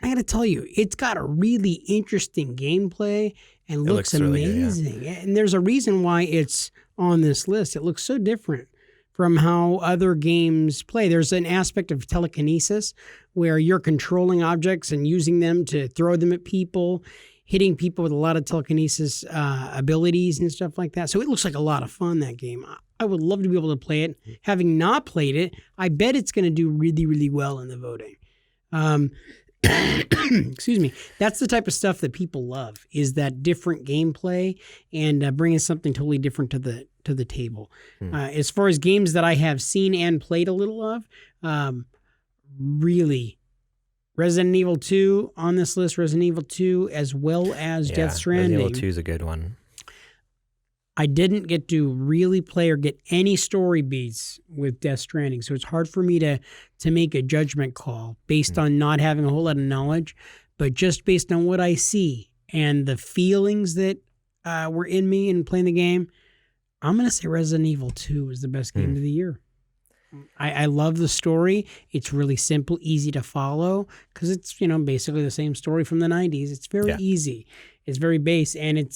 And I got to tell you, it's got a really interesting gameplay and looks really good, amazing. And there's a reason why it's on this list. It looks so different from how other games play. There's an aspect of telekinesis where you're controlling objects and using them to throw them at people, hitting people with a lot of telekinesis abilities and stuff like that. So it looks like a lot of fun, that game. I would love to be able to play it. Having not played it, I bet it's going to do really, really well in the voting. Excuse me. That's the type of stuff that people love, is that different gameplay and bringing something totally different to the table. As far as games that I have seen and played a little of, really, Resident Evil 2 on this list, Resident Evil 2, as well as Death Stranding. Resident Evil 2 is a good one. I didn't get to really play or get any story beats with Death Stranding, so it's hard for me to make a judgment call based on not having a whole lot of knowledge, but just based on what I see and the feelings that were in me in playing the game, I'm going to say Resident Evil 2 is the best game of the year. I love the story. It's really simple, easy to follow, because it's, basically the same story from the 90s. It's very easy. It's very base, and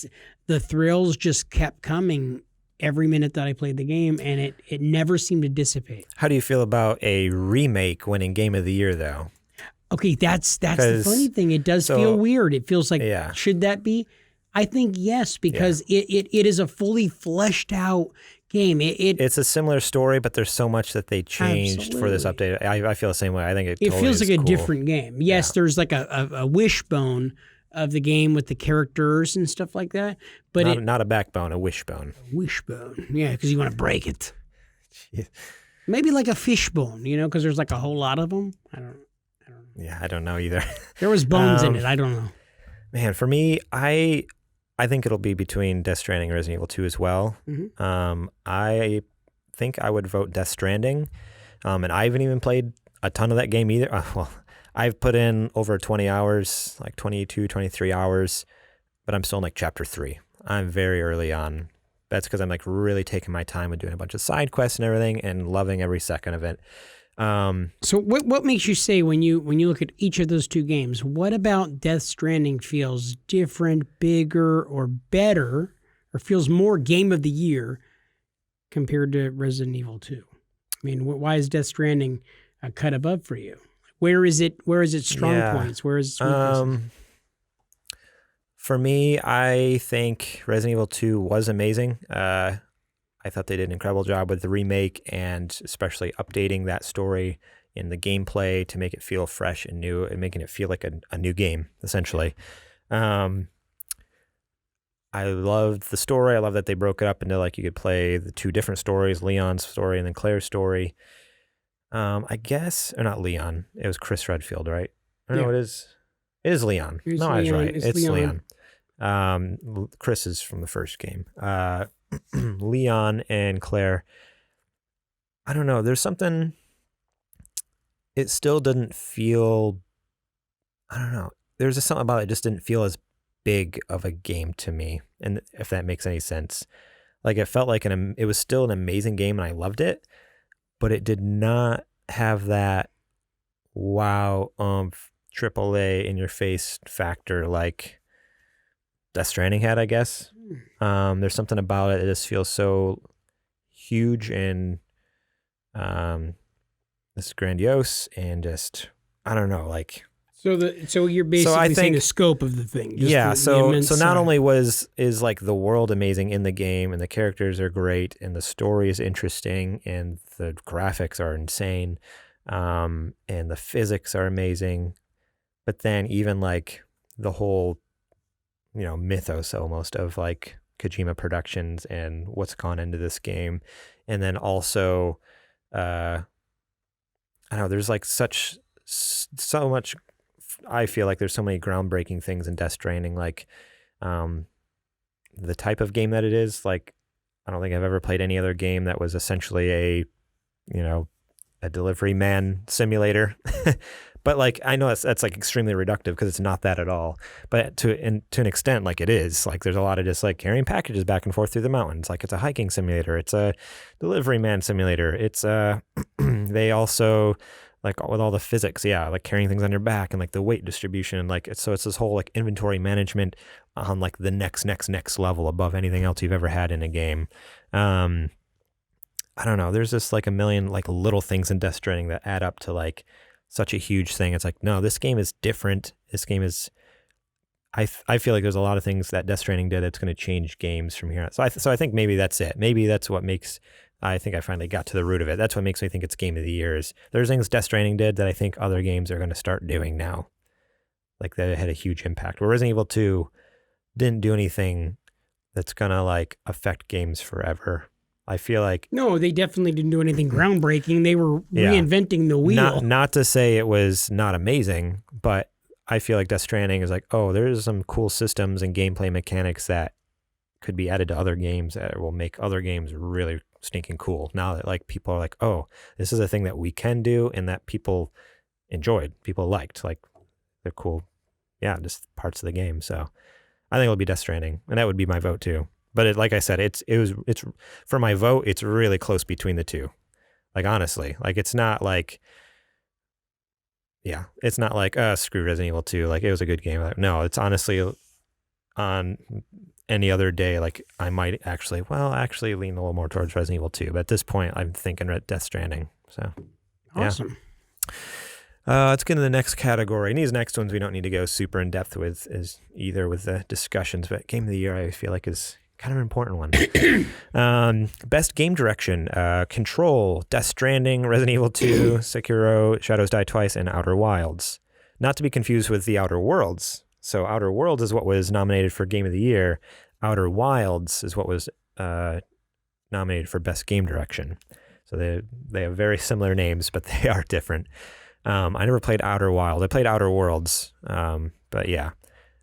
the thrills just kept coming every minute that I played the game, and it never seemed to dissipate. How do you feel about a remake winning Game of the Year, though? Okay, that's the funny thing. It does feel weird. It feels like, should that be? I think yes, because it is a fully fleshed out game. It's a similar story, but there's so much that they changed for this update. I feel the same way. I think it totally feels like a cool. different game. Yes, there's like a wishbone of the game with the characters and stuff like that, but not a backbone, a wishbone. Wishbone, yeah, because you want to break it. Jeez. Maybe like a fishbone, because there's like a whole lot of them. I don't know. Yeah, I don't know either. There was bones in it. I don't know. Man, for me, I think it'll be between Death Stranding and Resident Evil 2 as well. Mm-hmm. I think I would vote Death Stranding, and I haven't even played a ton of that game either. I've put in over 20 hours, like 22, 23 hours, but I'm still in like chapter 3. I'm very early on. That's because I'm like really taking my time with doing a bunch of side quests and everything and loving every second of it. So what makes you say when you look at each of those two games, what about Death Stranding feels different, bigger, or better, or feels more game of the year compared to Resident Evil 2? I mean, why is Death Stranding a cut above for you? Where is it strong points? Where is its weaknesses? For me, I think Resident Evil 2 was amazing. I thought they did an incredible job with the remake and especially updating that story in the gameplay to make it feel fresh and new and making it feel like a new game, essentially. I loved the story. I love that they broke it up into like you could play the two different stories, Leon's story and then Claire's story. I guess, or not Leon. It was Chris Redfield, right? Or no, it is Leon. I was right. It's Leon. Chris is from the first game. Leon and Claire. I don't know. There's something. It still didn't feel. I don't know. There's just something about it. Just didn't feel as big of a game to me, and if that makes any sense, like it felt like it was still an amazing game, and I loved it. But it did not have that wow AAA in your face factor like Death Stranding had, I guess. There's something about it that just feels so huge and this grandiose and just I don't know, like So you're basically saying the scope of the thing. So not only is like the world amazing in the game and the characters are great and the story is interesting and the graphics are insane, and the physics are amazing, but then even like the whole, mythos almost of like Kojima Productions and what's gone into this game, and then also, I don't know, there's like so much. I feel like there's so many groundbreaking things in Death Stranding, like the type of game that it is. Like, I don't think I've ever played any other game that was essentially a delivery man simulator. But like, I know that's like extremely reductive because it's not that at all. But to an extent, like it is. Like there's a lot of just like carrying packages back and forth through the mountains. Like it's a hiking simulator. It's a delivery man simulator. It's they also like with all the physics, like carrying things on your back and like the weight distribution. Like it's this whole like inventory management on like the next level above anything else you've ever had in a game. I don't know. There's just like a million like little things in Death Stranding that add up to like such a huge thing. It's like, no, this game is different. This game is, I feel like there's a lot of things that Death Stranding did that's going to change games from here on. So I think maybe that's it. Maybe that's what makes, I think I finally got to the root of it. That's what makes me think it's Game of the Year. There's things Death Stranding did that I think other games are going to start doing now. Like that had a huge impact. Where Resident Evil 2 didn't do anything that's going to like affect games forever. I feel like... No, they definitely didn't do anything groundbreaking. They were reinventing the wheel. Not to say it was not amazing, but I feel like Death Stranding is like, oh, there's some cool systems and gameplay mechanics that could be added to other games that will make other games really stinking cool. Now that like people are like, oh, this is a thing that we can do and that people enjoyed, people liked. Like they're cool, just parts of the game. So I think it'll be Death Stranding, and that would be my vote too. But like I said, it's for my vote, it's really close between the two. Like honestly, like it's not like, it's not like screw Resident Evil 2. Like it was a good game. Like, no, it's honestly on any other day. Like I might actually lean a little more towards Resident Evil 2. But at this point, I'm thinking Death Stranding. So awesome. Let's get into the next category. And these next ones we don't need to go super in depth with with the discussions. But Game of the Year, I feel like is kind of an important one. Best game direction, Control, Death Stranding, Resident Evil 2, Sekiro, Shadows Die Twice, and Outer Wilds. Not to be confused with The Outer Worlds. So Outer Worlds is what was nominated for Game of the Year. Outer Wilds is what was nominated for Best Game Direction. So they have very similar names, but they are different. I never played Outer Wilds. I played Outer Worlds, but yeah.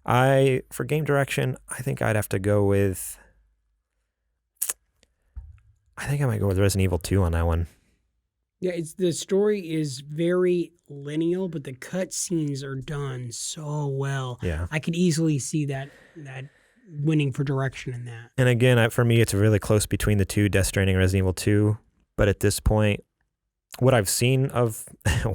For game direction, I think I'd have to go with... I think I might go with Resident Evil 2 on that one. Yeah, the story is very lineal, but the cutscenes are done so well. Yeah. I could easily see that winning for direction in that. And again, for me, it's really close between the two, Death Stranding and Resident Evil 2. But at this point, what I've seen of...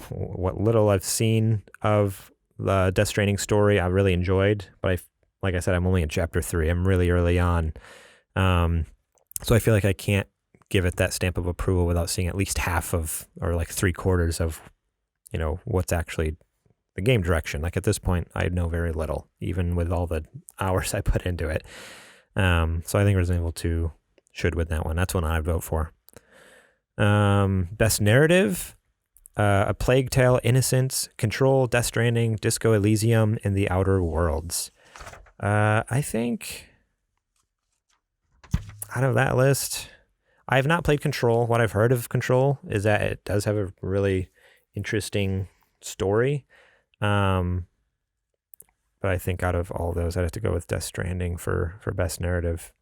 what little I've seen of the Death Stranding story, I really enjoyed. But like I said, I'm only in chapter 3. I'm really early on. So I feel like I can't give it that stamp of approval without seeing at least half of, or like 3/4 of, what's actually the game direction. Like at this point, I know very little, even with all the hours I put into it. So I think Resident Evil 2 should win that one. That's one I'd vote for. Best narrative, A Plague Tale, Innocence, Control, Death Stranding, Disco Elysium, and The Outer Worlds. I think out of that list, I have not played Control. What I've heard of Control is that it does have a really interesting story. But I think out of all those, I'd have to go with Death Stranding for best narrative.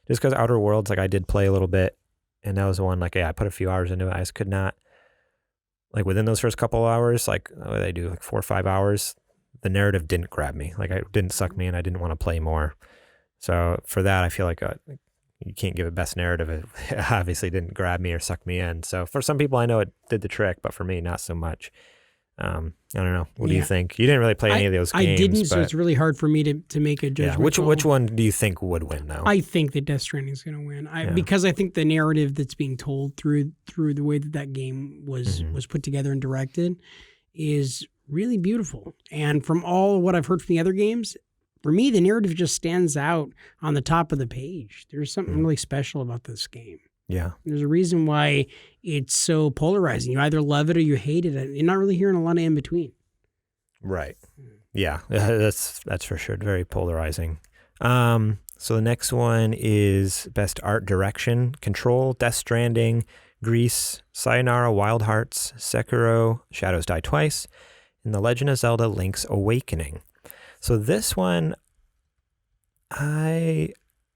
Just because Outer Worlds, like I did play a little bit, and that was the one, like, I put a few hours into it. I just could not, like within those first couple of hours, like I do like 4 or 5 hours, the narrative didn't grab me. Like it didn't suck me and I didn't want to play more. So for that, I feel like you can't give it best narrative. It obviously didn't grab me or suck me in. So for some people, I know it did the trick, but for me, not so much. I don't know. What do you think? You didn't really play any of those games. I didn't, so it's really hard for me to make a judgment. Yeah. Which one do you think would win now? I think that Death Stranding is going to win. Because I think the narrative that's being told through the way that game was put together and directed is really beautiful. And from all what I've heard from the other games, for me, the narrative just stands out on the top of the page. There's something really special about this game. Yeah. There's a reason why it's so polarizing. You either love it or you hate it. You're not really hearing a lot of in between. Right. Yeah, that's for sure. Very polarizing. So the next one is Best Art Direction, Control, Death Stranding, Grease, Sayonara Wild Hearts, Sekiro, Shadows Die Twice, and The Legend of Zelda Link's Awakening. So this one, I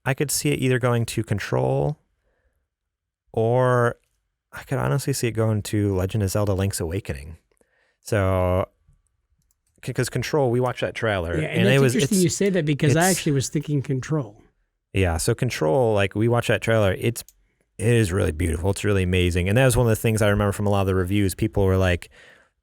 I could see it either going to Control, or I could honestly see it going to Legend of Zelda: Link's Awakening. So, because Control, we watched that trailer, Yeah, and it's interesting you say that because I actually was thinking Control. Yeah, so Control, like we watched that trailer, it is really beautiful. It's really amazing, and that was one of the things I remember from a lot of the reviews. People were like,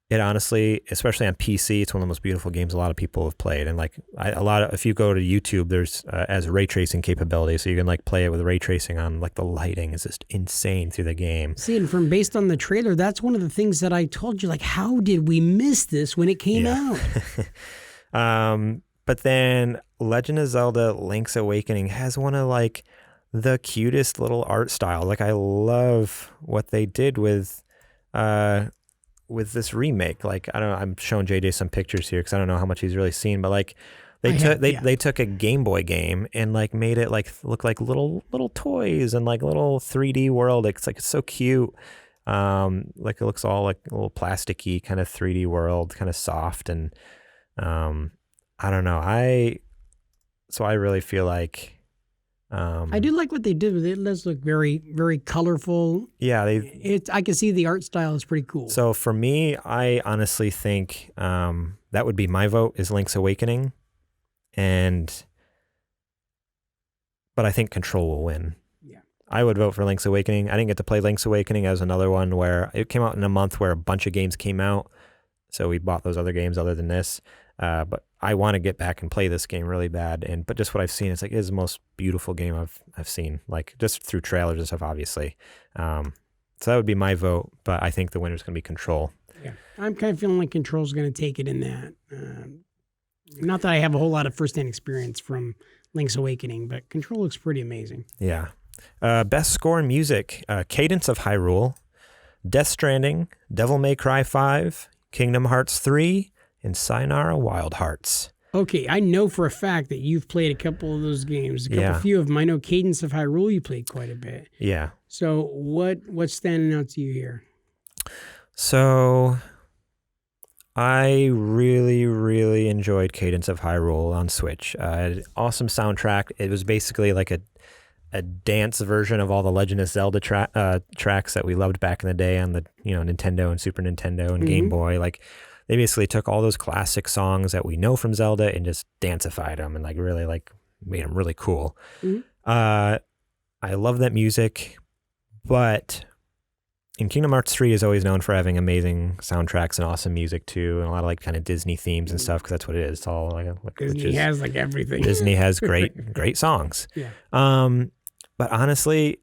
it honestly, especially on PC, it's one of the most beautiful games a lot of people have played. And like if you go to YouTube, there's as ray tracing capability, so you can like play it with ray tracing on. Like the lighting is just insane through the game. See, and based on the trailer, that's one of the things that I told you. Like, how did we miss this when it came out? But then Legend of Zelda: Link's Awakening has one of like the cutest little art styles. Like I love what they did with this remake. Like I don't know, I'm showing JJ some pictures here because I don't know how much he's really seen, but like they took a Game Boy game and like made it like look like little toys and like little 3D world. It's like it's so cute. Like it looks all like a little plasticky kind of 3D world, kind of soft, and I don't know. I really feel like I do like what they did with it. It does look very, very colorful. Yeah, I can see the art style is pretty cool. So for me, I honestly think that would be my vote, is Link's Awakening, but I think Control will win. Yeah, I would vote for Link's Awakening. I didn't get to play Link's Awakening as another one where it came out in a month where a bunch of games came out, so we bought those other games other than this. But I want to get back and play this game really bad. But just what I've seen, it's like it is the most beautiful game I've seen, like just through trailers and stuff, obviously. So that would be my vote, but I think the winner's going to be Control. Yeah, I'm kind of feeling like Control's going to take it in that. Not that I have a whole lot of firsthand experience from Link's Awakening, but Control looks pretty amazing. Yeah. Best score in music: Cadence of Hyrule, Death Stranding, Devil May Cry 5, Kingdom Hearts 3, and Sayonara Wild Hearts. Okay, I know for a fact that you've played a couple of those games. A few of them. I know Cadence of Hyrule you played quite a bit. Yeah. So what's standing out to you here? So I really, really enjoyed Cadence of Hyrule on Switch. Awesome soundtrack. It was basically like a dance version of all the Legend of Zelda tracks that we loved back in the day on the Nintendo and Super Nintendo and Game Boy. Like they basically took all those classic songs that we know from Zelda and just dancified them and like really like made them really cool. I love that music, but and Kingdom Hearts 3 is always known for having amazing soundtracks and awesome music too, and a lot of like kind of Disney themes and stuff, because that's what it is. It's all like Disney has like everything. Disney has great songs. Yeah. But honestly,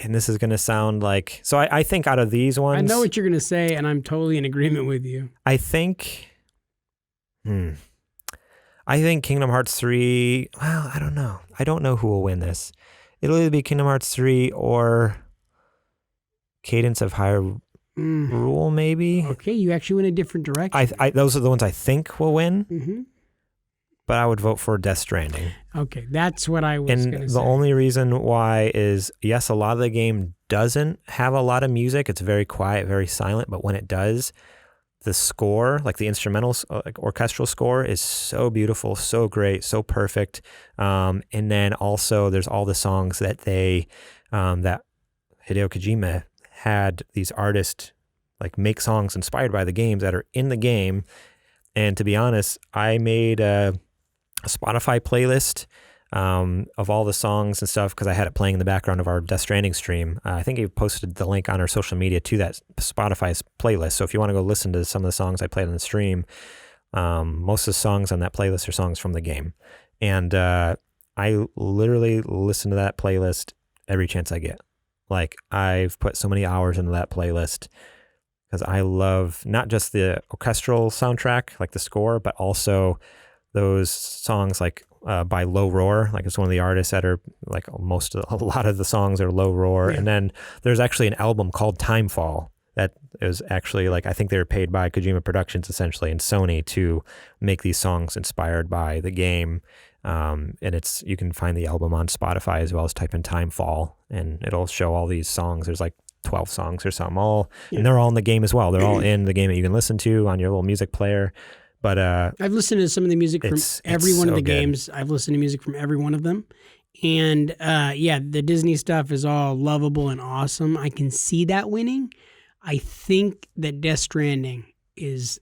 and this is going to sound like, so I think out of these ones, I know what you're going to say, and I'm totally in agreement with you. I think Kingdom Hearts 3, well, I don't know. I don't know who will win this. It'll either be Kingdom Hearts 3 or Cadence of Hyrule, maybe. Okay, you actually went a different direction. Those are the ones I think will win. Mm-hmm. But I would vote for Death Stranding. Okay, that's what I was going to say. And the only reason why is, yes, a lot of the game doesn't have a lot of music. It's very quiet, very silent. But when it does, the score, like the instrumental, like orchestral score, is so beautiful, so great, so perfect. And then also there's all the songs that that Hideo Kojima had these artists like make songs inspired by the games that are in the game. And to be honest, I made a Spotify playlist of all the songs and stuff because I had it playing in the background of our Death Stranding stream. I think he posted the link on our social media to that Spotify playlist. So if you want to go listen to some of the songs I played on the stream, most of the songs on that playlist are songs from the game. And I literally listen to that playlist every chance I get. Like I've put so many hours into that playlist because I love not just the orchestral soundtrack, like the score, but also those songs like by Low Roar. Like it's one of the artists that are like a lot of the songs are Low Roar. Yeah. And then there's actually an album called Timefall that is actually like, I think they were paid by Kojima Productions essentially and Sony to make these songs inspired by the game. And you can find the album on Spotify as well as type in Timefall and it'll show all these songs. There's like 12 songs or something, and they're all in the game as well. They're all in the game that you can listen to on your little music player. But I've listened to some of the music from every one of the games. I've listened to music from every one of them, And the Disney stuff is all lovable and awesome. I can see that winning. I think that Death Stranding is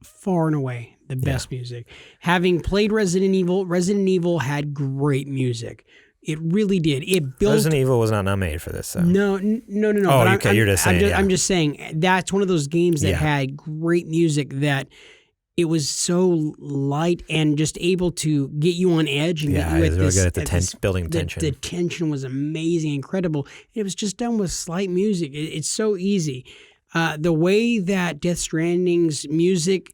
far and away the best music. Having played Resident Evil had great music. It really did. It built. Resident Evil was not nominated for this, though. No. Oh, but okay. You're just saying. I'm just saying that's one of those games that had great music that it was so light and just able to get you on edge and get you it was really good at the building tension. The tension was amazing, incredible. It was just done with slight music. It's so easy. The way that Death Stranding's music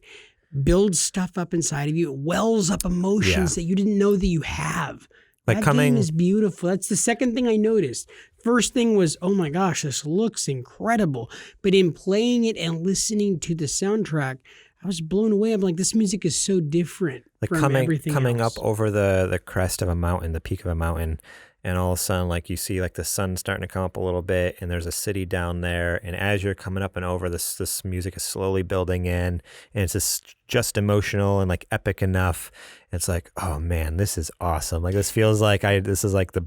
builds stuff up inside of you, it wells up emotions that you didn't know that you have. That game is beautiful. That's the second thing I noticed. First thing was, oh my gosh, this looks incredible. But in playing it and listening to the soundtrack, I was blown away. I'm like, this music is so different from everything coming else. up over the crest of a mountain, the peak of a mountain, and all of a sudden, like you see, like the sun starting to come up a little bit, and there's a city down there. And as you're coming up and over, this music is slowly building in, and it's just emotional and like epic enough. It's like, oh man, this is awesome. Like this feels like this is like the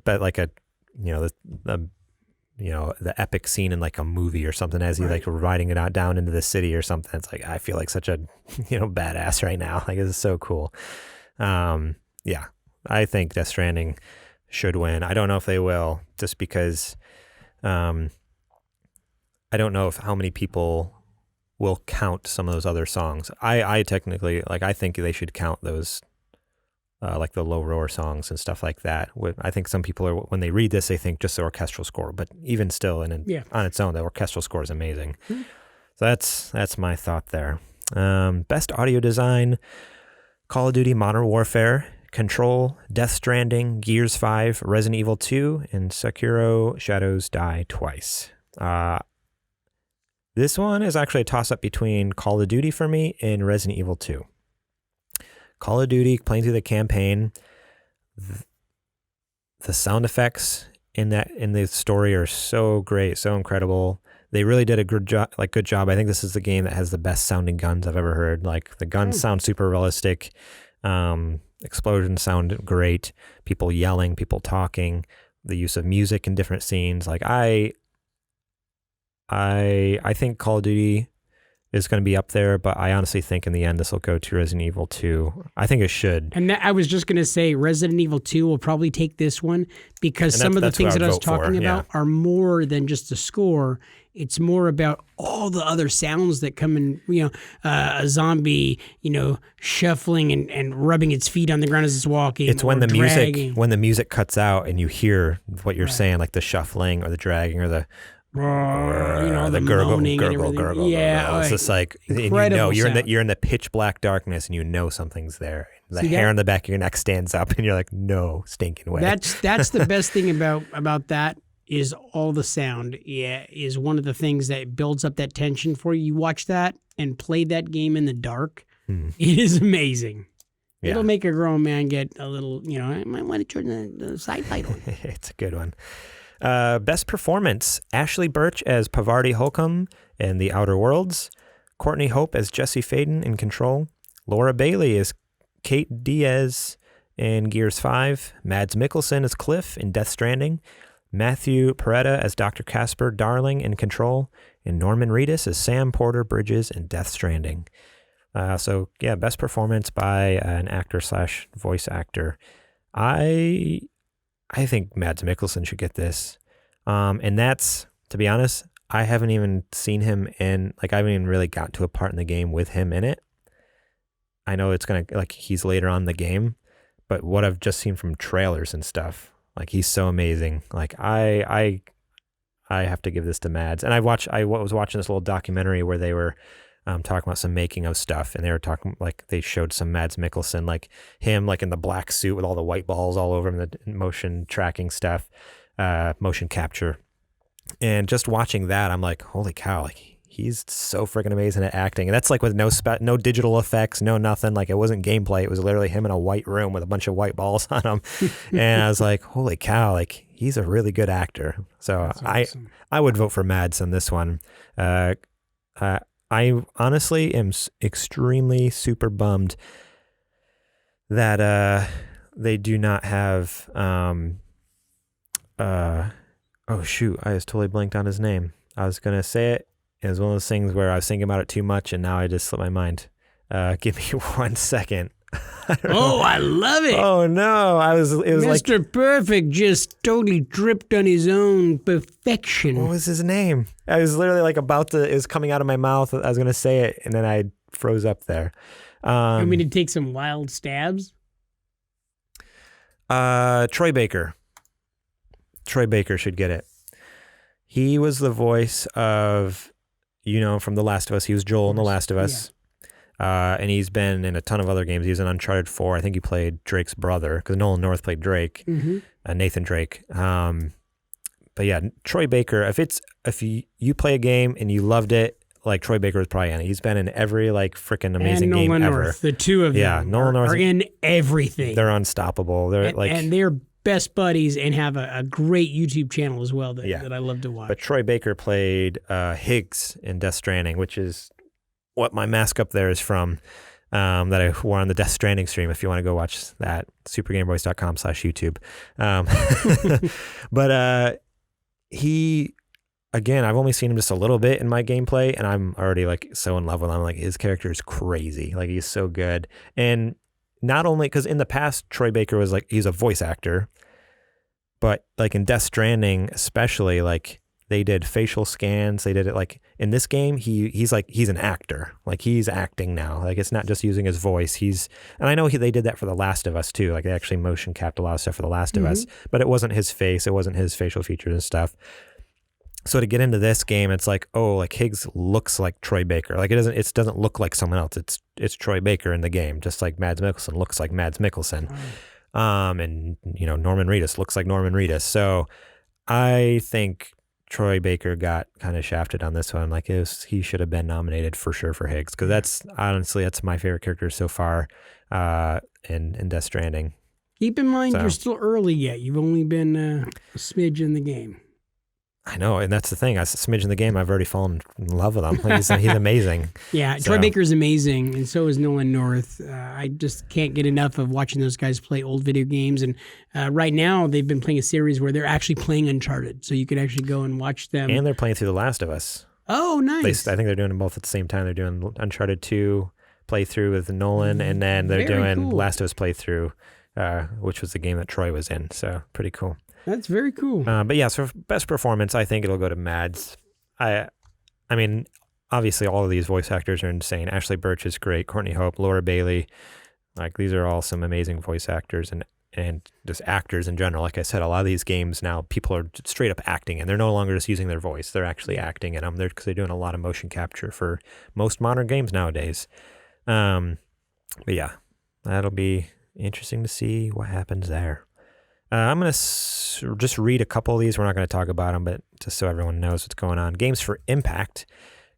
epic scene in like a movie or something as he like riding it out down into the city or something. It's like, I feel like such a, badass right now. Like this is so cool. I think Death Stranding should win. I don't know if they will, just because I don't know how many people will count some of those other songs. I technically, I think they should count those like the low roar songs and stuff like that. I think some people are, when they read this, they think just the orchestral score, but even still, on its own, the orchestral score is amazing. Mm-hmm. So that's my thought there. Best audio design: Call of Duty Modern Warfare, Control, Death Stranding, Gears 5, Resident Evil 2, and Sekiro Shadows Die Twice. This one is actually a toss-up between Call of Duty for me and Resident Evil 2. Call of Duty, playing through the campaign, the sound effects in the story are so great, so incredible. They really did a good job. I think this is the game that has the best sounding guns I've ever heard. Like the guns sound super realistic. Explosions sound great. People yelling, people talking. The use of music in different scenes. Like I think Call of Duty is going to be up there, but I honestly think in the end this will go to Resident Evil 2. I think it should. And I was just going to say Resident Evil 2 will probably take this one because some of the things that I was talking about are more than just the score. It's more about all the other sounds that come in, a zombie, shuffling and rubbing its feet on the ground as it's walking. It's when the music cuts out and you hear what you're saying, like the shuffling or the dragging or the the gurgle. Yeah, it's just like you're in the pitch black darkness and something's there. The hair on the back of your neck stands up and you're like, no stinking way. That's the best thing about that is all the sound. Yeah, is one of the things that builds up that tension for you. You watch that and play that game in the dark. It is amazing. Yeah. It'll make a grown man get a little, I might want to turn the side light on. It's a good one. Best performance: Ashley Birch as Pavarti Holcomb in The Outer Worlds, Courtney Hope as Jesse Faden in Control, Laura Bailey as Kate Diaz in Gears 5, Mads Mikkelsen as Cliff in Death Stranding, Matthew Peretta as Dr. Casper Darling in Control, and Norman Reedus as Sam Porter Bridges in Death Stranding. Best performance by an actor / voice actor. I think Mads Mikkelsen should get this. And that's, to be honest, I haven't even seen him in, I haven't even really got to a part in the game with him in it. I know it's going to, he's later on in the game, but what I've just seen from trailers and stuff, he's so amazing. I have to give this to Mads. And I was watching this little documentary where they were talking about some making of stuff, and they were talking, they showed some Mads Mikkelsen, him, in the black suit with all the white balls all over him, the motion tracking stuff, motion capture. And just watching that, I'm like, holy cow, he's so freaking amazing at acting. And that's with no digital effects, no nothing. It wasn't gameplay. It was literally him in a white room with a bunch of white balls on him. And I was like, holy cow, he's a really good actor. So awesome. I would vote for Mads on this one. I honestly am extremely super bummed that they do not have. Oh shoot! I just totally blanked on his name. I was gonna say it. It was one of those things where I was thinking about it too much, and now I just slipped my mind. Give me 1 second. I love it. Oh no! It was Mr. Perfect just totally dripped on his own perfection. What was his name? I was literally like it was coming out of my mouth. I was gonna say it, and then I froze up there. Want me to take some wild stabs? Troy Baker. Troy Baker should get it. He was the voice of, from The Last of Us. He was Joel in The Last of Us. Yeah. And he's been in a ton of other games. He was in Uncharted 4. I think he played Drake's brother, because Nolan North played Drake, Nathan Drake. But yeah, Troy Baker, if you play a game and you loved it, like Troy Baker was probably in it. He's been in every freaking amazing game Nolan ever. North, the two of them Nolan North are in everything. They're unstoppable. They're and they're best buddies and have a great YouTube channel as well that I love to watch. But Troy Baker played Higgs in Death Stranding, which is what my mask up there is from, that I wore on the Death Stranding stream. If you want to go watch that, supergameboys.com/YouTube. But he, again, I've only seen him just a little bit in my gameplay, and I'm already so in love with him. Like, his character is crazy. Like, he's so good. And not only because in the past, Troy Baker was he's a voice actor, but in Death Stranding, especially, they did facial scans. They did it in this game. He's an actor. He's acting now. It's not just using his voice. And I know they did that for The Last of Us too. They actually motion capped a lot of stuff for The Last of Us, but it wasn't his face. It wasn't his facial features and stuff. So to get into this game, it's Higgs looks like Troy Baker. It doesn't look like someone else. It's Troy Baker in the game, just like Mads Mikkelsen looks like Mads Mikkelsen. And Norman Reedus looks like Norman Reedus. So I think Troy Baker got kind of shafted on this one. He should have been nominated for sure for Higgs, because that's my favorite character so far in Death Stranding. Keep in mind, you're still early yet. You've only been a smidge in the game. I know, and that's the thing. I smidge in the game. I've already fallen in love with him. He's amazing. Yeah, Troy Baker's amazing, and so is Nolan North. I just can't get enough of watching those guys play old video games. And right now, they've been playing a series where they're actually playing Uncharted, so you could actually go and watch them. And they're playing through The Last of Us. Oh, nice. I think they're doing them both at the same time. They're doing Uncharted 2 playthrough with Nolan, and then they're doing Last of Us playthrough, which was the game that Troy was in. So pretty cool. That's very cool. But yeah, so for best performance, I think it'll go to Mads. I mean, obviously all of these voice actors are insane. Ashley Birch is great. Courtney Hope, Laura Bailey. These are all some amazing voice actors and just actors in general. Like I said, a lot of these games now, people are straight up acting, and they're no longer just using their voice. They're actually acting in them because they're doing a lot of motion capture for most modern games nowadays. But yeah, that'll be interesting to see what happens there. I'm going to just read a couple of these. We're not going to talk about them, but just so everyone knows what's going on. Games for Impact: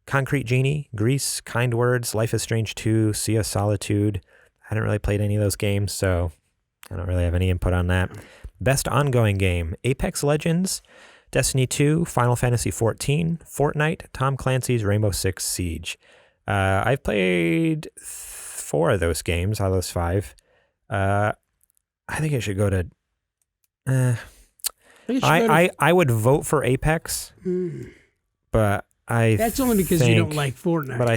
Concrete Genie, Grease, Kind Words, Life is Strange 2, Sea of Solitude. I hadn't really played any of those games, so I don't really have any input on that. Best Ongoing Game: Apex Legends, Destiny 2, Final Fantasy 14, Fortnite, Tom Clancy's Rainbow Six Siege. I've played 4 of those games out of those 5. I think it should go to... I would vote for Apex, but that's only because you don't like Fortnite. But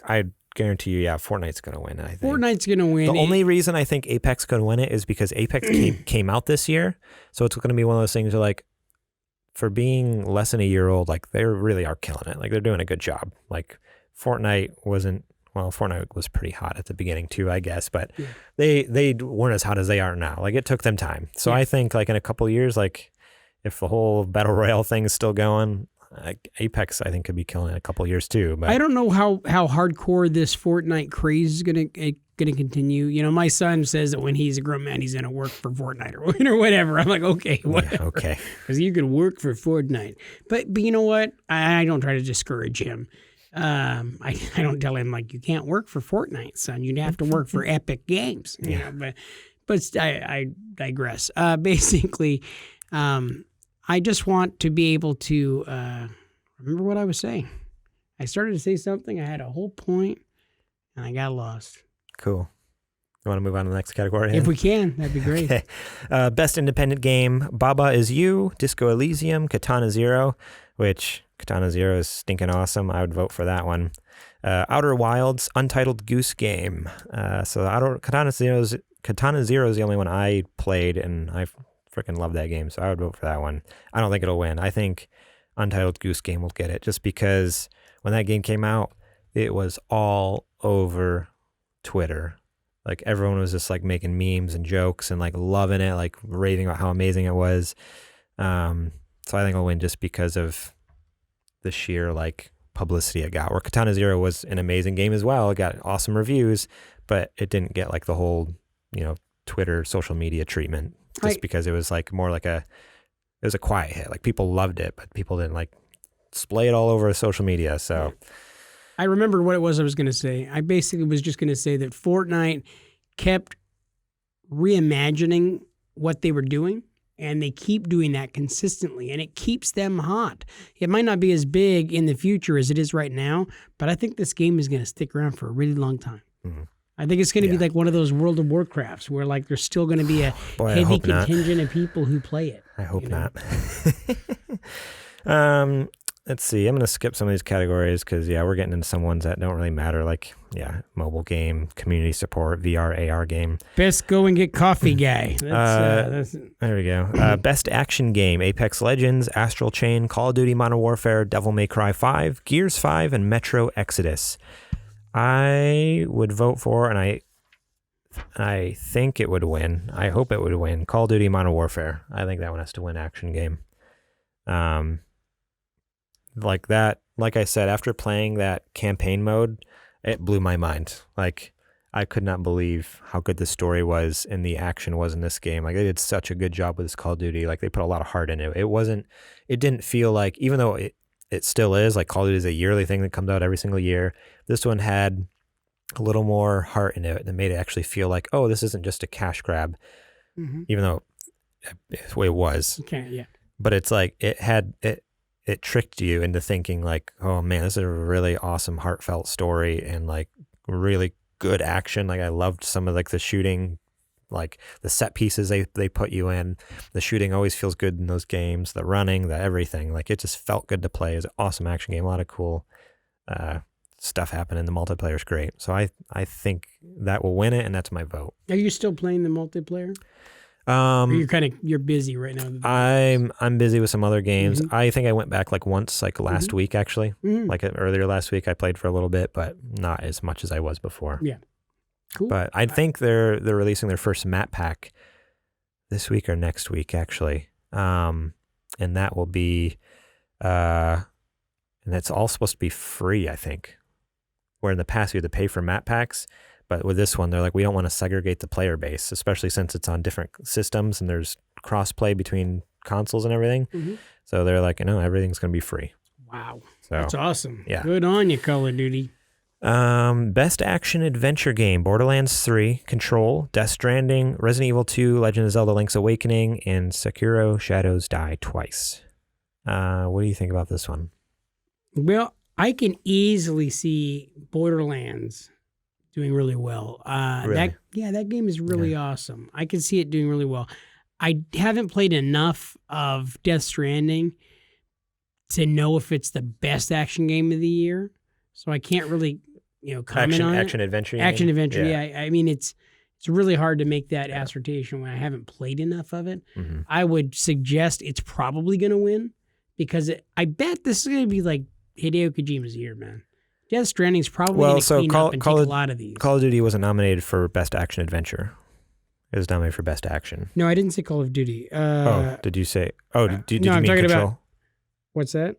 I guarantee you, Fortnite's going to win. I think Fortnite's going to win. The only reason I think Apex could win it is because Apex came out this year, so it's going to be one of those things where for being less than a year old, they really are killing it. They're doing a good job. Fortnite wasn't. Well, Fortnite was pretty hot at the beginning too, I guess, but they weren't as hot as they are now. It took them time. So I think in a couple of years, if the whole Battle Royale thing is still going, Apex, I think, could be killing in a couple of years too. But I don't know how hardcore this Fortnite craze is gonna continue. My son says that when he's a grown man, he's gonna work for Fortnite or whatever. I'm like, okay, whatever. Okay, because you could work for Fortnite. But you know what? I don't try to discourage him. I don't tell him you can't work for Fortnite, son. You'd have to work for Epic Games. But I digress. Basically, I just want to be able to remember what I was saying. I started to say something. I had a whole point, and I got lost. Cool. You want to move on to the next category? If we can, that'd be great. Okay. Best independent game, Baba Is You, Disco Elysium, Katana Zero, which Katana Zero is stinking awesome. I would vote for that one. Outer Wilds, Untitled Goose Game. So Katana Zero is the only one I played, and I freaking love that game, so I would vote for that one. I don't think it'll win. I think Untitled Goose Game will get it, just because when that game came out, it was all over Twitter. Like, everyone was just like making memes and jokes and like loving it, like raving about how amazing it was. So I think it'll win just because of the sheer like publicity it got. Where Katana Zero was an amazing game as well. It got awesome reviews, but it didn't get like the whole, Twitter social media treatment, just because it was like more like it was a quiet hit. Like, people loved it, but people didn't like splay it all over social media. So I remember what it was I was going to say. I basically was just going to say that Fortnite kept reimagining what they were doing, and they keep doing that consistently, and it keeps them hot. It might not be as big in the future as it is right now, but I think this game is going to stick around for a really long time. Mm-hmm. I think it's going to be like one of those World of Warcrafts where like there's still going to be a heavy contingent of people who play it. I hope not. Let's see. I'm going to skip some of these categories because, we're getting into some ones that don't really matter. Like, mobile game, community support, VR, AR game. Best go and get coffee guy. There we go. Best action game, Apex Legends, Astral Chain, Call of Duty Modern Warfare, Devil May Cry 5, Gears 5, and Metro Exodus. I would vote for, and I think it would win. I hope it would win. Call of Duty Modern Warfare. I think that one has to win action game. Like that, like I said, after playing that campaign mode, it blew my mind. Like, I could not believe how good the story was and the action was in this game. Like, they did such a good job with this Call of Duty. Like, they put a lot of heart into it. It didn't feel like, even though it still is, like Call of Duty is a yearly thing that comes out every single year, this one had a little more heart in it that made it actually feel like, oh, this isn't just a cash grab, even though it was. Okay, yeah. But it's like, it tricked you into thinking like, oh man, this is a really awesome, heartfelt story and like really good action. Like, I loved some of like the shooting, like the set pieces they put you in. The shooting always feels good in those games. The running, the everything. Like, it just felt good to play. It was an awesome action game. A lot of cool stuff happening. The multiplayer is great. So I think that will win it, and that's my vote. Are you still playing the multiplayer? Or you're busy right now. I'm busy with some other games. I think I went back like once, like last week actually. Like earlier last week, I played for a little bit, but not as much as I was before. Yeah, cool. But I think they're releasing their first map pack this week or next week actually, and that will be, and it's all supposed to be free. I think, where in the past you had to pay for map packs. But with this one, they're like, we don't want to segregate the player base, especially since it's on different systems and there's cross-play between consoles and everything. So they're like, everything's going to be free. Wow. So that's awesome. Yeah. Good on you, Call of Duty. Best action adventure game, Borderlands 3, Control, Death Stranding, Resident Evil 2, Legend of Zelda Link's Awakening, and Sekiro Shadows Die Twice. What do you think about this one? Well, I can easily see Borderlands doing really well. Really? That game is really awesome. I can see it doing really well. I haven't played enough of Death Stranding to know if it's the best action game of the year. So I can't really, comment on action it. Adventure. Action adventure. Yeah. I mean, it's really hard to make that assertion when I haven't played enough of it. I would suggest it's probably going to win because I bet this is going to be like Hideo Kojima's year, man. Death Stranding's probably going to clean up and take a lot of these. Call of Duty wasn't nominated for Best Action Adventure. It was nominated for Best Action. No, I didn't say Call of Duty. Did you say? Oh, did you I'm mean talking Control? about. What's that?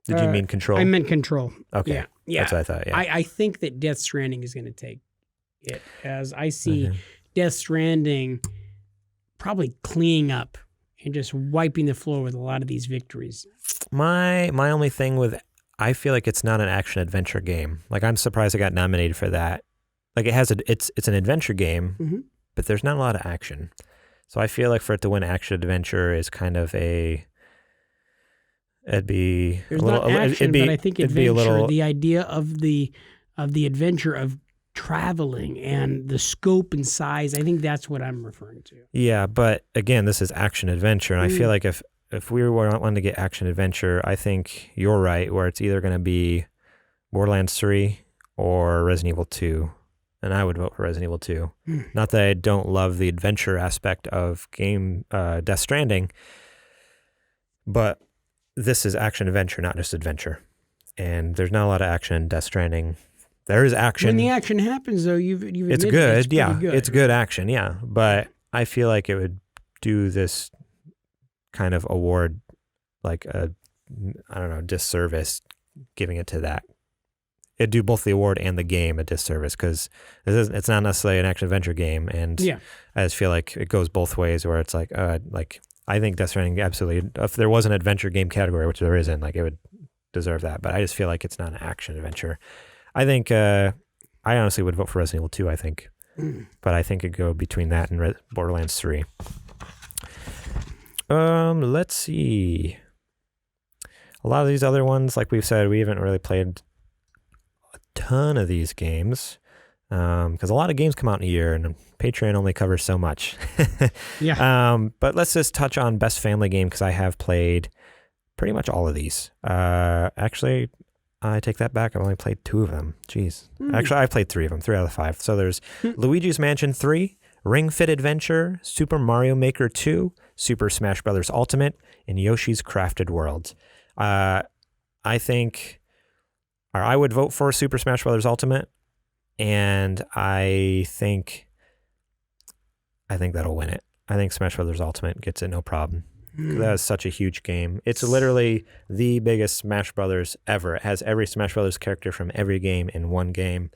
Did you mean Control? I meant Control. Okay. Yeah. That's what I thought, yeah. I think that Death Stranding is going to take it, as I see Death Stranding probably cleaning up and just wiping the floor with a lot of these victories. My only thing with, I feel like it's not an action adventure game. Like, I'm surprised it got nominated for that. Like, it's an adventure game, but there's not a lot of action. So I feel like for it to win action adventure is kind of There's not action, but I think adventure, the idea of the adventure of traveling and the scope and size. I think that's what I'm referring to. Yeah, but again, this is action adventure, and I feel like if we wanting to get action adventure, I think you're right, where it's either going to be Borderlands 3 or Resident Evil 2, and I would vote for Resident Evil 2. Not that I don't love the adventure aspect of game Death Stranding, but this is action adventure, not just adventure. And there's not a lot of action in Death Stranding. There is action. When the action happens, though, you've it's admitted good, it's yeah. good, It's good action, yeah. But I feel like it would do this kind of award like a, I don't know, disservice giving it to that. It'd do both the award and the game a disservice because it's not necessarily an action adventure game, and I just feel like it goes both ways. Where it's like I think Death Stranding absolutely, if there was an adventure game category, which there isn't, like it would deserve that. But I just feel like it's not an action adventure. I think I honestly would vote for Resident Evil 2. I think, but I think it'd go between that and Borderlands 3. Let's see. A lot of these other ones, like we've said, we haven't really played a ton of these games because a lot of games come out in a year, and Patreon only covers so much. But let's just touch on best family game because I have played pretty much all of these. Actually, I take that back. I've only played 2 of them. Jeez. Actually, I played 3 of them, 3 out of the 5. So there's Luigi's Mansion 3, Ring Fit Adventure, Super Mario Maker 2, Super Smash Bros. Ultimate, and Yoshi's Crafted World. I think, or I would vote for Super Smash Bros. Ultimate, and I think that'll win it. I think Smash Bros. Ultimate gets it no problem. That is such a huge game. It's literally the biggest Smash Brothers ever. It has every Smash Brothers character from every game in one game.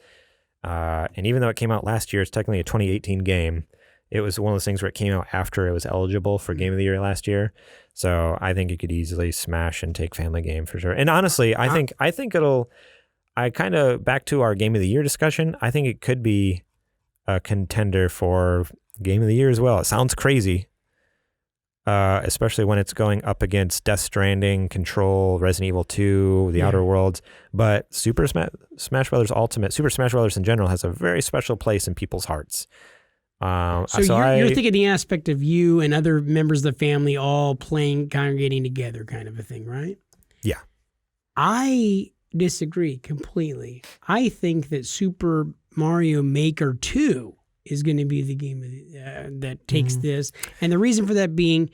And even though it came out last year, it's technically a 2018 game. It was one of those things where it came out after it was eligible for Game of the Year last year. So I think it could easily smash and take Family Game for sure. And honestly, I think it'll. I kind of back to our Game of the Year discussion. I think it could be a contender for Game of the Year as well. It sounds crazy. Especially when it's going up against Death Stranding, Control, Resident Evil 2, The Outer Worlds. But Super Smash Bros. Ultimate, Super Smash Bros. In general, has a very special place in people's hearts. So you're thinking the aspect of you and other members of the family all playing, congregating together kind of a thing, right? Yeah. I disagree completely. I think that Super Mario Maker 2 is going to be the game that takes this. And the reason for that being,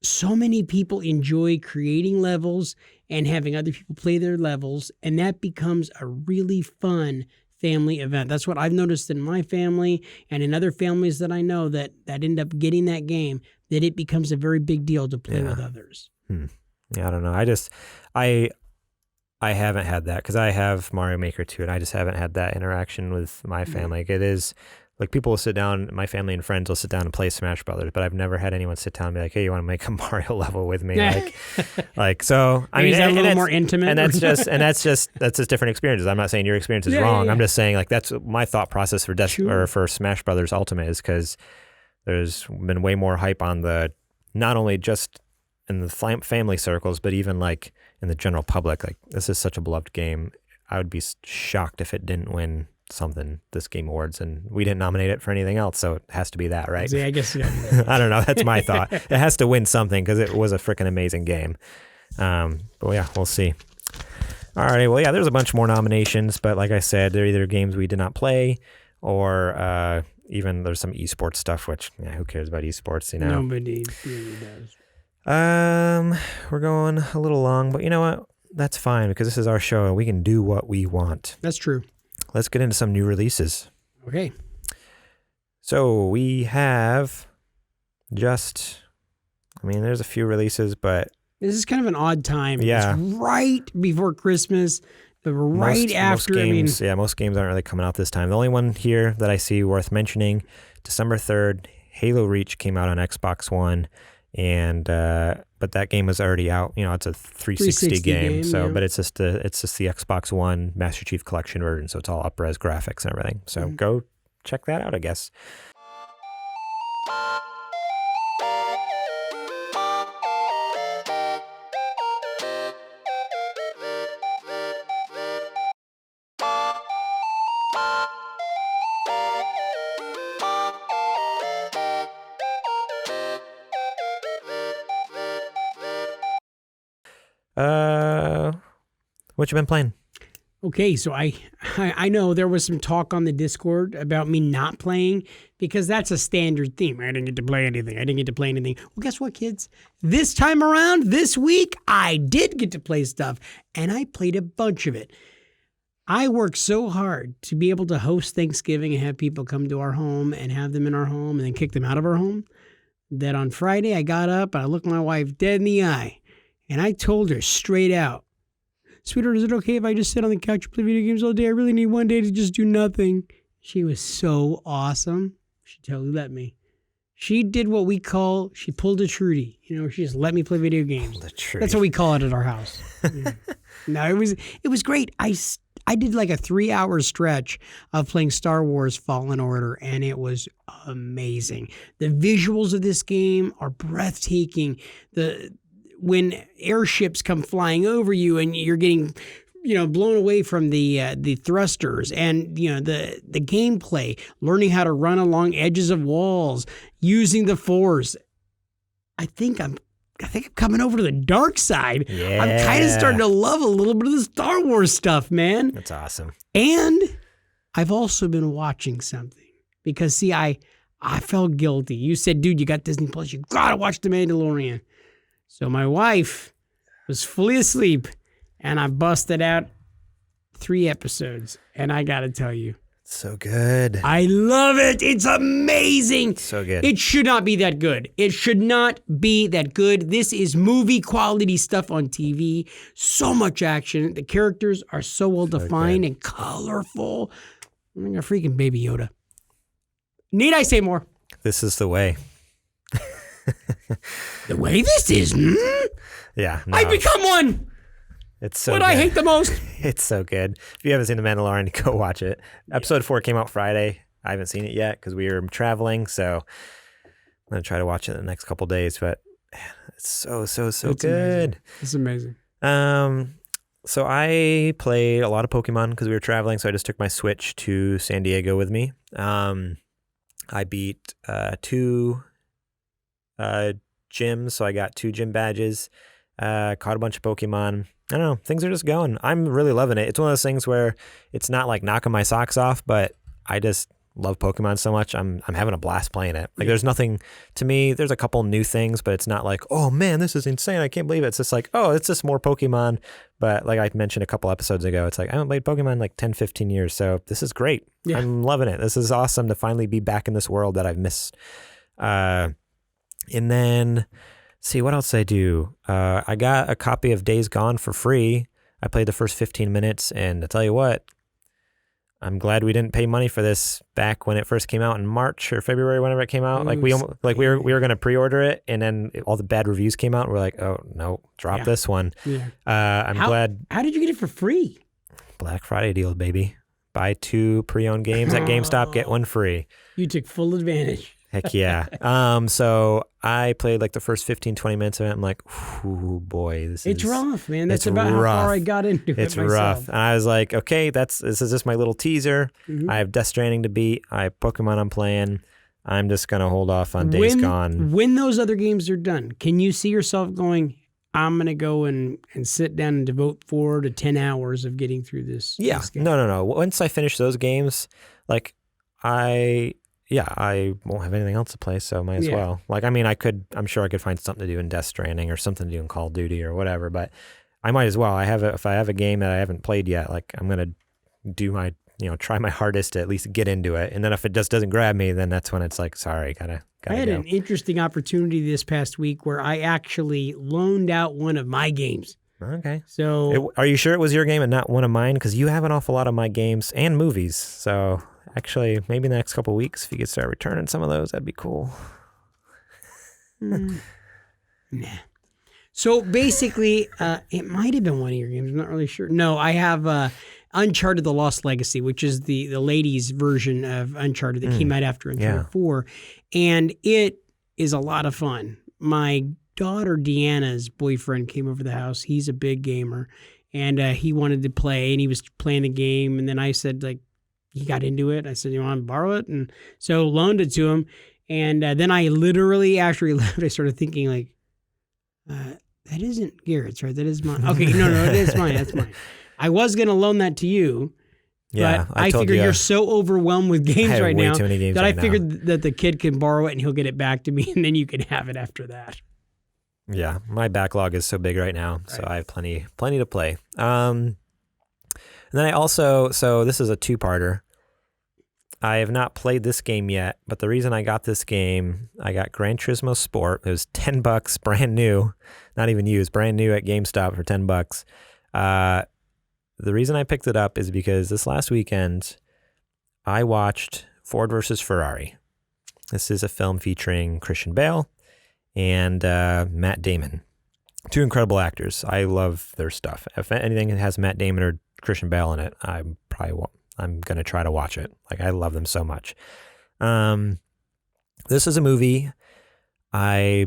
so many people enjoy creating levels and having other people play their levels, and that becomes a really fun family event. That's what I've noticed in my family and in other families that I know that end up getting that game, that it becomes a very big deal to play with others. Yeah, I don't know. I haven't had that because I have Mario Maker 2, and I just haven't had that interaction with my family. Like it is like people will sit down, my family and friends will sit down and play Smash Brothers, but I've never had anyone sit down and be like, "Hey, you want to make a Mario level with me?" So. I mean, is that a little more intimate? And that's just different experiences. I'm not saying your experience is wrong. I'm just saying like that's my thought process for or for Smash Brothers Ultimate is because there's been way more hype on the not only just in the family circles, but even like in the general public. Like this is such a beloved game. I would be shocked if it didn't win something this Game Awards, and we didn't nominate it for anything else, so it has to be that, right? Yeah, I guess. I don't know. That's my thought. It has to win something because it was a freaking amazing game. But yeah, we'll see. All right. Well, yeah, there's a bunch more nominations, but like I said, they're either games we did not play or even there's some esports stuff, which who cares about esports? You know, nobody really does. We're going a little long, but you know what? That's fine because this is our show and we can do what we want. That's true. Let's get into some new releases. Okay. So we have there's a few releases, but this is kind of an odd time. Yeah. It's right before Christmas, but after. Most games aren't really coming out this time. The only one here that I see worth mentioning, December 3rd, Halo Reach came out on Xbox One, and but that game was already out. You know, it's a 360 game. So, but it's just the Xbox One Master Chief Collection version. So it's all up-res graphics and everything. So go check that out, I guess. What you been playing? Okay, so I know there was some talk on the Discord about me not playing because that's a standard theme. I didn't get to play anything. Well, guess what, kids? This time around, this week, I did get to play stuff, and I played a bunch of it. I worked so hard to be able to host Thanksgiving and have people come to our home and have them in our home and then kick them out of our home that on Friday I got up and I looked my wife dead in the eye and I told her straight out, "Sweetheart, is it okay if I just sit on the couch and play video games all day? I really need one day to just do nothing." She was so awesome. She totally let me. She did what we call, she pulled a Trudy. She just let me play video games. That's what we call it at our house. Yeah. No, it was great. I did like a 3-hour stretch of playing Star Wars Fallen Order, and it was amazing. The visuals of this game are breathtaking. When airships come flying over you and you're getting, blown away from the thrusters, and the gameplay, learning how to run along edges of walls, using the Force. I think I'm coming over to the dark side. Yeah. I'm kind of starting to love a little bit of the Star Wars stuff, man. That's awesome. And I've also been watching something because, see, I felt guilty. You said, dude, you got Disney Plus. You got to watch The Mandalorian. So my wife was fully asleep, and I busted out 3 episodes. And I got to tell you, so good. I love it. It's amazing. So good. It should not be that good. It should not be that good. This is movie quality stuff on TV. So much action. The characters are so well defined and colorful. I'm like a freaking Baby Yoda. Need I say more? This is the way. The way this is. Yeah. No. I've become one. It's so what good. I hate the most. It's so good. If you haven't seen The Mandalorian, go watch it. Episode 4 came out Friday. I haven't seen it yet because we were traveling, so I'm going to try to watch it in the next couple days, but man, it's so good. It's amazing. So I played a lot of Pokemon because we were traveling, so I just took my Switch to San Diego with me. I beat 2 gyms, so I got 2 gym badges, caught a bunch of Pokemon. I don't know, things are just going. I'm really loving it. It's one of those things where it's not like knocking my socks off, but I just love Pokemon so much. I'm having a blast playing it. Like there's nothing, to me, there's a couple new things, but it's not like, oh man, this is insane, I can't believe it. It's just like, oh, it's just more Pokemon. But like I mentioned a couple episodes ago, it's like I haven't played Pokemon in like 10, 15 years, so this is great. Yeah. I'm loving it. This is awesome to finally be back in this world that I've missed. And then, see, what else did I do? I got a copy of Days Gone for free. I played the first 15 minutes, and to tell you what, I'm glad we didn't pay money for this back when it first came out in March or February, whenever it came out. We were going to pre-order it, and then all the bad reviews came out. And we're like, oh no, drop this one. Yeah. I'm glad. How did you get it for free? Black Friday deal, baby. Buy 2 pre-owned games at GameStop, get 1 free. You took full advantage. Heck yeah. So I played like the first 15, 20 minutes of it. I'm like, oh boy, it's rough, man. That's about how far I got into it myself. It's rough. And I was like, okay, this is just my little teaser. Mm-hmm. I have Death Stranding to beat. I have Pokemon I'm playing. I'm just going to hold off on Days Gone. When those other games are done, can you see yourself going, I'm going to go and sit down and devote 4 to 10 hours of getting through this? Yeah. This game? No. Once I finish those games, like I won't have anything else to play, so might as well. Like, I mean, I'm sure I could find something to do in Death Stranding or something to do in Call of Duty or whatever, but I might as well. If I have a game that I haven't played yet, like I'm going to do my, try my hardest to at least get into it. And then if it just doesn't grab me, then that's when it's like, sorry, gotta I had an interesting opportunity this past week where I actually loaned out one of my games. Okay. So are you sure it was your game and not one of mine? Because you have an awful lot of my games and movies, so actually, maybe in the next couple of weeks, if you could start returning some of those, that'd be cool. Nah. So basically, it might have been one of your games. I'm not really sure. No, I have Uncharted: The Lost Legacy, which is the ladies' version of Uncharted that came out after Uncharted 4. And it is a lot of fun. My daughter Deanna's boyfriend came over the house. He's a big gamer. And he wanted to play, and he was playing the game. And then I said, like, he got into it. I said, you want to borrow it? And so loaned it to him. And then I literally, after he left, I started thinking, like, That isn't Garrett's, right? That is mine. Okay, no, it is mine. That's mine. I was going to loan that to you, Yeah, but I figure you're so overwhelmed with I games have right way now too many games that right I figured that the kid can borrow it and he'll get it back to me, and then you can have it after that. Yeah, my backlog is so big right now, so I have plenty to play. And then I also, so this is a two-parter. I have not played this game yet, but the reason I got this game, I got Gran Turismo Sport. It was $10, brand new, not even used, brand new at GameStop for $10. The reason I picked it up is because this last weekend, I watched Ford versus Ferrari. This is a film featuring Christian Bale and Matt Damon. Two incredible actors. I love their stuff. If anything has Matt Damon or Christian Bale in it, I'm going to try to watch it. Like, I love them so much. This is a movie I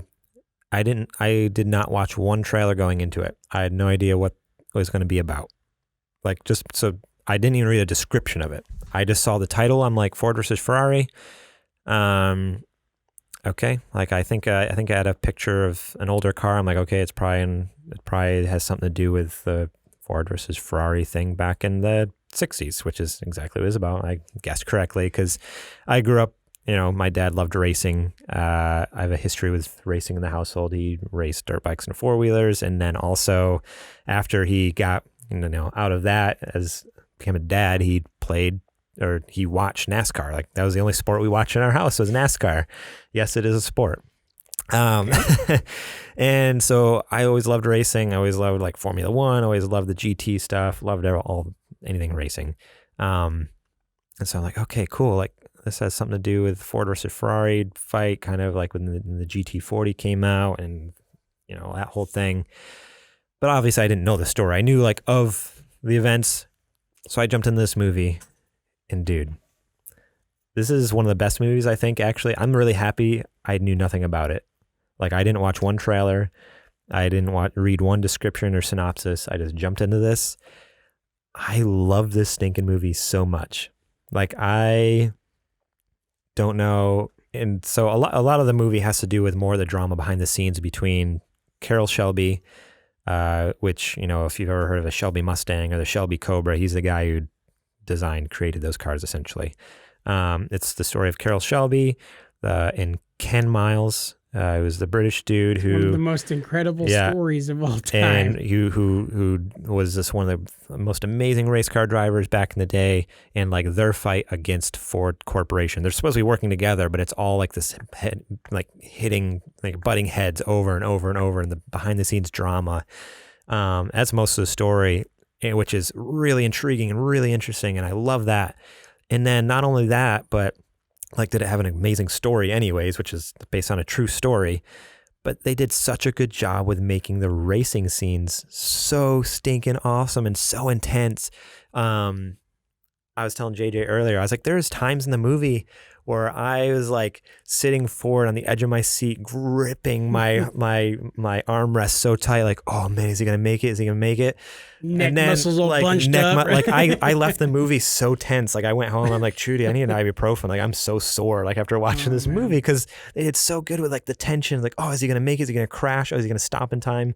did not watch one trailer going into it. I had no idea what it was going to be about. Like, just so I didn't even read a description of it. I just saw the title. I'm like, Ford versus Ferrari. Okay. Like, I think I had a picture of an older car. I'm like, okay, it probably has something to do with the Ford versus Ferrari thing back in the 60s, which is exactly what it was about. I guessed correctly because I grew up, my dad loved racing. I have a history with racing in the household. He raced dirt bikes and four-wheelers. And then also after he got, out of that, as became a dad, he watched NASCAR. Like, that was the only sport we watched in our house was NASCAR. Yes, it is a sport. And so I always loved racing. I always loved like Formula One, always loved the GT stuff, loved anything racing. And so I'm like, okay, cool. Like, this has something to do with Ford versus Ferrari fight, kind of like when the GT40 came out and, that whole thing. But obviously I didn't know the story. I knew like of the events. So I jumped into this movie and dude, this is one of the best movies, I think, actually. I'm really happy I knew nothing about it. Like, I didn't watch one trailer. I didn't read one description or synopsis. I just jumped into this. I love this stinking movie so much. Like, I don't know. And so a lot of the movie has to do with more of the drama behind the scenes between Carroll Shelby, which, if you've ever heard of a Shelby Mustang or the Shelby Cobra, he's the guy who created those cars, essentially. It's the story of Carroll Shelby and Ken Miles, who was the British dude who... One of the most incredible stories of all time. And who was one of the most amazing race car drivers back in the day, and like their fight against Ford Corporation. They're supposed to be working together, but it's all like this hitting, like butting heads over and over and over, and the behind the scenes drama. That's most of the story, which is really intriguing and really interesting, and I love that. And then not only that, but like, did it have an amazing story anyways, which is based on a true story, but they did such a good job with making the racing scenes so stinking awesome and so intense. I was telling JJ earlier, I was like, there's times in the movie where I was like sitting forward on the edge of my seat, gripping my armrest so tight, like, oh man, is he gonna make it? Is he gonna make it? Neck and then, muscles all bunched up. Like, I left the movie so tense. Like, I went home, I'm like, Trudy, I need an ibuprofen. Like, I'm so sore. Like, after watching this movie, because it's so good with like the tension. Like, oh, is he gonna make it? Is he gonna crash? Oh, is he gonna stop in time?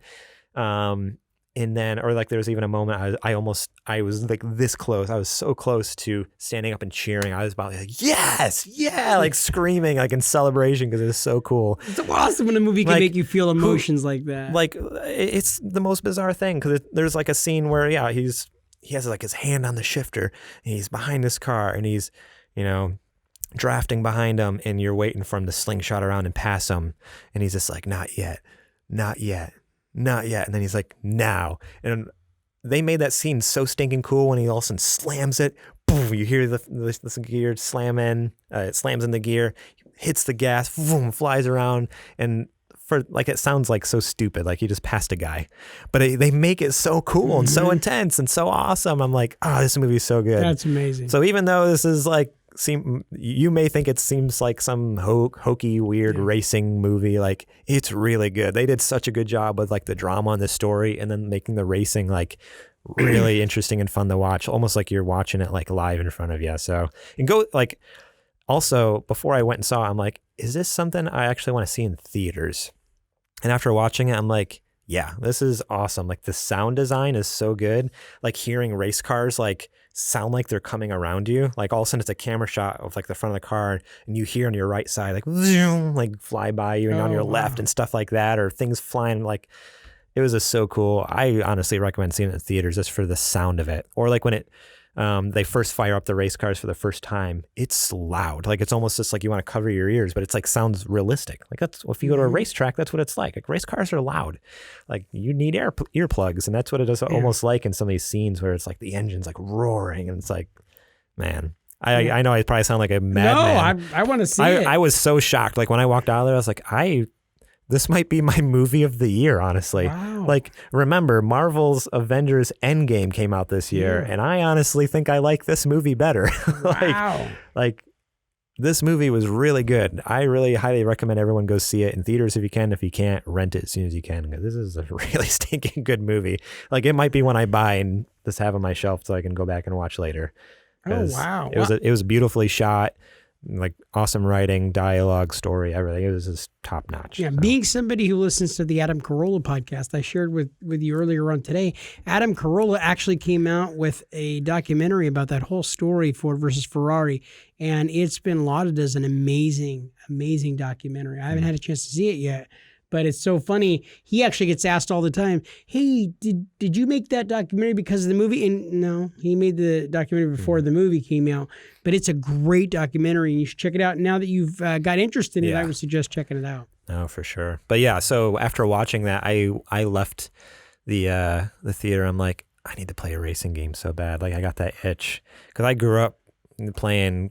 And then, or like there was even a moment I was like this close. I was so close to standing up and cheering. I was about like, yes, yeah, like screaming like in celebration because it was so cool. It's awesome when a movie can make you feel emotions like that. Like, it's the most bizarre thing because there's like a scene where, he has like his hand on the shifter and he's behind this car and he's, drafting behind him and you're waiting for him to slingshot around and pass him. And he's just like, not yet, not yet. Not yet. And then he's like, now. And they made that scene so stinking cool when he all of a sudden slams it. Boom, you hear this gear slam in. It slams in the gear, hits the gas, boom, flies around. And for like, it sounds like so stupid. Like, he just passed a guy. But they make it so cool and so intense and so awesome. I'm like, this movie is so good. That's amazing. So even though this is like, you may think it seems like some hokey, weird racing movie. Like, it's really good. They did such a good job with like the drama and the story, and then making the racing like really interesting and fun to watch, almost like you're watching it like live in front of you. So, and go like, also before I went and saw it, I'm like, is this something I actually want to see in theaters? And after watching it, I'm like, yeah, this is awesome. Like the sound design is so good. Like hearing race cars like sound like they're coming around you. Like all of a sudden it's a camera shot of like the front of the car and you hear on your right side like zoom, like fly by you and on your left and stuff like that, or things flying. Like it was just so cool. I honestly recommend seeing it in theaters just for the sound of it. Or like when it they first fire up the race cars for the first time, it's loud. Like it's almost just like you want to cover your ears, but it's like sounds realistic. Like that's if you go to a racetrack, that's what it's like. Like race cars are loud. Like you need earplugs, and that's what it is almost like in some of these scenes where it's like the engine's like roaring, and it's like, man. I know I probably sound like a madman. No, I want to see it. I was so shocked. Like when I walked out of there, I was like, this might be my movie of the year, honestly. Wow. Like, remember, Marvel's Avengers Endgame came out this year, and I honestly think I like this movie better. Wow. like, this movie was really good. I really highly recommend everyone go see it in theaters if you can. If you can't, rent it as soon as you can. This is a really stinking good movie. Like, it might be one I buy and just have on my shelf so I can go back and watch later. Oh, wow. It was beautifully shot. Like awesome writing, dialogue, story, everything. It was just top notch. Yeah, so. Being somebody who listens to the Adam Carolla podcast, I shared with you earlier on today, Adam Carolla actually came out with a documentary about that whole story, Ford versus Ferrari, and it's been lauded as an amazing, amazing documentary. I haven't had a chance to see it yet, but it's so funny. He actually gets asked all the time, hey, did you make that documentary because of the movie? And no, he made the documentary before the movie came out. But it's a great documentary, and you should check it out. Now that you've got interest in it, I would suggest checking it out. Oh, for sure. But yeah, so after watching that, I left the theater. I'm like, I need to play a racing game so bad. Like I got that itch because I grew up playing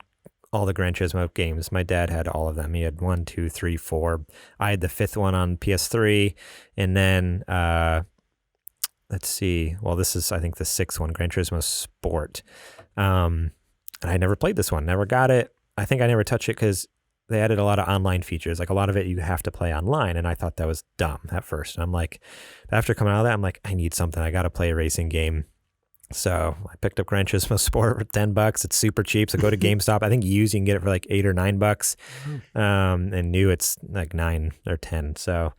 all the Gran Turismo games. My dad had all of them. He had 1, 2, 3, 4. I had the 5th one on PS3, and then let's see. Well, this is I think the 6th one, Gran Turismo Sport. And I never played this one. Never got it. I think I never touched it because they added a lot of online features. Like a lot of it you have to play online, and I thought that was dumb at first. And I'm like, after coming out of that, I'm like, I need something. I got to play a racing game. So I picked up Gran Turismo Sport for $10. It's super cheap. So go to GameStop. I think used you can get it for like $8 or $9. And new it's like 9 or 10. So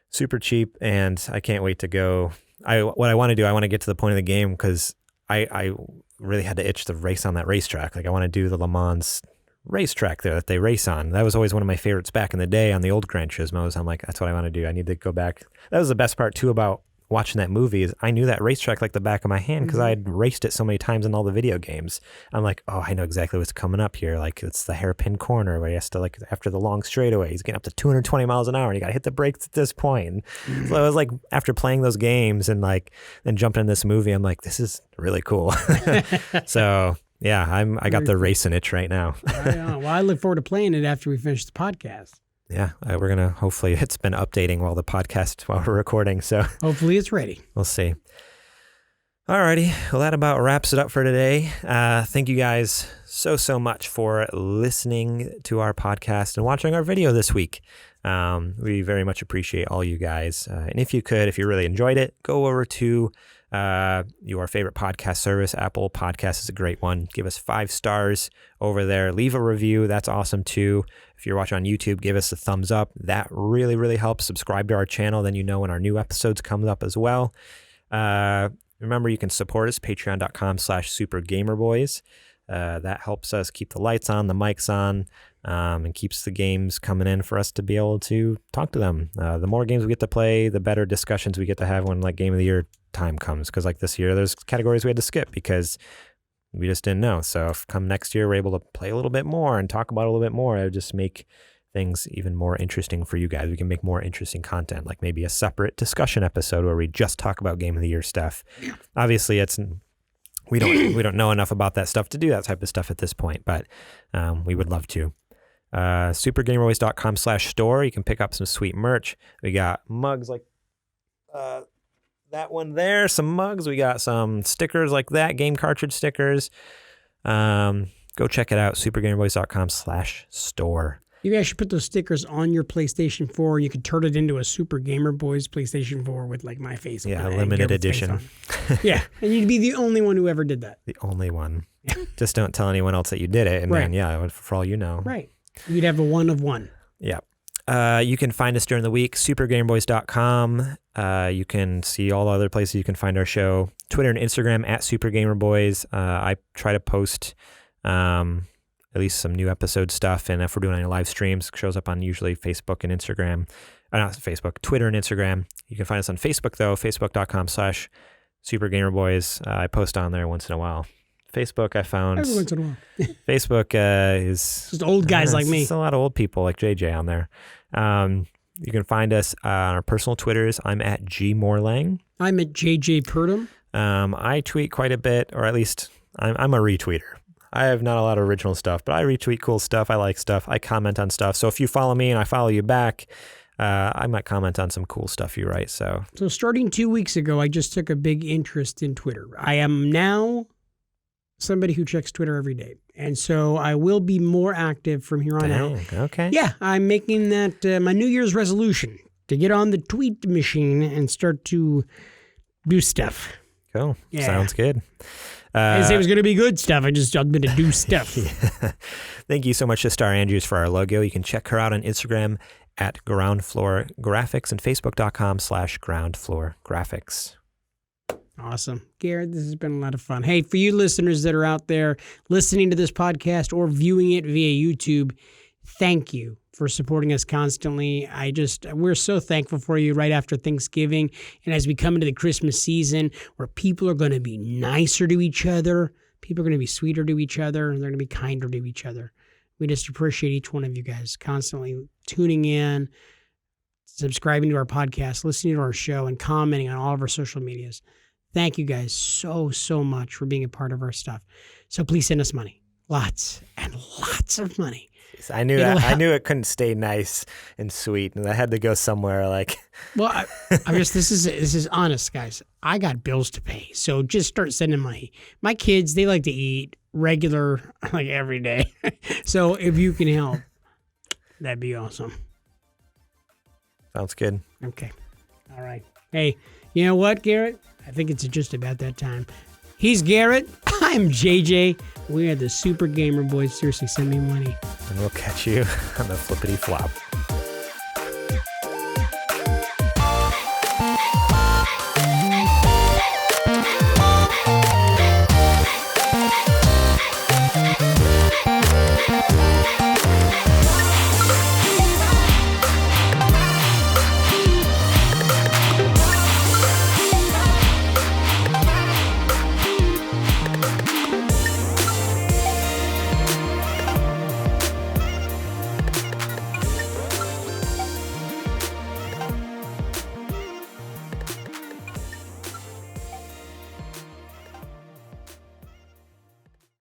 super cheap. And I can't wait to go. What I want to do, I want to get to the point of the game because I really had to itch to race on that racetrack. Like I want to do the Le Mans racetrack there that they race on. That was always one of my favorites back in the day on the old Gran Turismos. I'm like, that's what I want to do. I need to go back. That was the best part too about watching that movie is I knew that racetrack like the back of my hand because I had raced it so many times in all the video games. I'm like, oh, I know exactly what's coming up here. Like it's the hairpin corner where he has to like after the long straightaway, he's getting up to 220 miles an hour and you got to hit the brakes at this point. So I was like, after playing those games and like then jumping in this movie, I'm like, this is really cool. So yeah, I got the racing itch right now. Well, I look forward to playing it after we finish the podcast. Yeah, we're going to hopefully it's been updating while we're recording. So hopefully it's ready. We'll see. All righty. Well, that about wraps it up for today. Thank you guys so much for listening to our podcast and watching our video this week. We very much appreciate all you guys. And if you really enjoyed it, go over to your favorite podcast service. Apple Podcasts is a great one. Give us 5 stars over there. Leave a review. That's awesome too. If you're watching on YouTube, give us a thumbs up. That really, really helps. Subscribe to our channel. Then you know when our new episodes come up as well. Remember, you can support us, patreon.com/supergamerboys. That helps us keep the lights on, the mics on, and keeps the games coming in for us to be able to talk to them. The more games we get to play, the better discussions we get to have when like Game of the Year time comes. Because like this year, there's categories we had to skip because we just didn't know. So if come next year, we're able to play a little bit more and talk about it a little bit more. It would just make things even more interesting for you guys. We can make more interesting content, like maybe a separate discussion episode where we just talk about Game of the Year stuff. Obviously, we don't know enough about that stuff to do that type of stuff at this point, but we would love to. supergamerboys.com/store. You can pick up some sweet merch. We got mugs like that one there, some mugs. We got some stickers like that, game cartridge stickers. Go check it out, supergamerboys.com/store. You guys should put those stickers on your PlayStation 4 and you could turn it into a Super Gamer Boys PlayStation 4 with like my face on it. Yeah, limited edition. Yeah, and you'd be the only one who ever did that. The only one. Just don't tell anyone else that you did it. And then, yeah, for all you know. Right. You'd have a one of one. Yeah. You can find us during the week, supergamerboys.com. You can see all the other places you can find our show. Twitter and Instagram at supergamerboys. I try to post at least some new episode stuff, and if we're doing any live streams, it shows up on usually Facebook and Instagram. Not Facebook, Twitter and Instagram. You can find us on Facebook, though, facebook.com/supergamerboys. I post on there once in a while. Facebook, I found. Every once in a while. Facebook is just old guys like me. There's a lot of old people like JJ on there. You can find us on our personal Twitters. I'm at GMorlang. I'm at JJ Purdom. I tweet quite a bit, or at least I'm a retweeter. I have not a lot of original stuff, but I retweet cool stuff. I like stuff. I comment on stuff. So if you follow me and I follow you back, I might comment on some cool stuff you write. So starting 2 weeks ago, I just took a big interest in Twitter. I am now somebody who checks Twitter every day. And so I will be more active from here on out. Okay. Yeah, I'm making that my New Year's resolution to get on the tweet machine and start to do stuff. Cool. Yeah. Sounds good. I didn't say it was going to be good stuff. I'm going to do stuff. Yeah. Thank you so much to Star Andrews for our logo. You can check her out on Instagram at Ground Floor Graphics and Facebook.com/Ground Floor Graphics. Awesome. Garrett, this has been a lot of fun. Hey, for you listeners that are out there listening to this podcast or viewing it via YouTube, thank you for supporting us constantly. We're so thankful for you right after Thanksgiving. And as we come into the Christmas season where people are going to be nicer to each other, people are going to be sweeter to each other, and they're going to be kinder to each other. We just appreciate each one of you guys constantly tuning in, subscribing to our podcast, listening to our show, and commenting on all of our social medias. Thank you guys so, so much for being a part of our stuff. So please send us money. Lots and lots of money. I knew it couldn't stay nice and sweet, and I had to go somewhere like. Well, this is honest, guys. I got bills to pay, so just start sending money. My kids, they like to eat regular, like every day. So if you can help, that'd be awesome. Sounds good. Okay. All right. Hey, you know what, Garrett? I think it's just about that time. He's Garrett. I'm JJ. We are the Super Gamer Boys. Seriously, send me money. And we'll catch you on the flippity flop.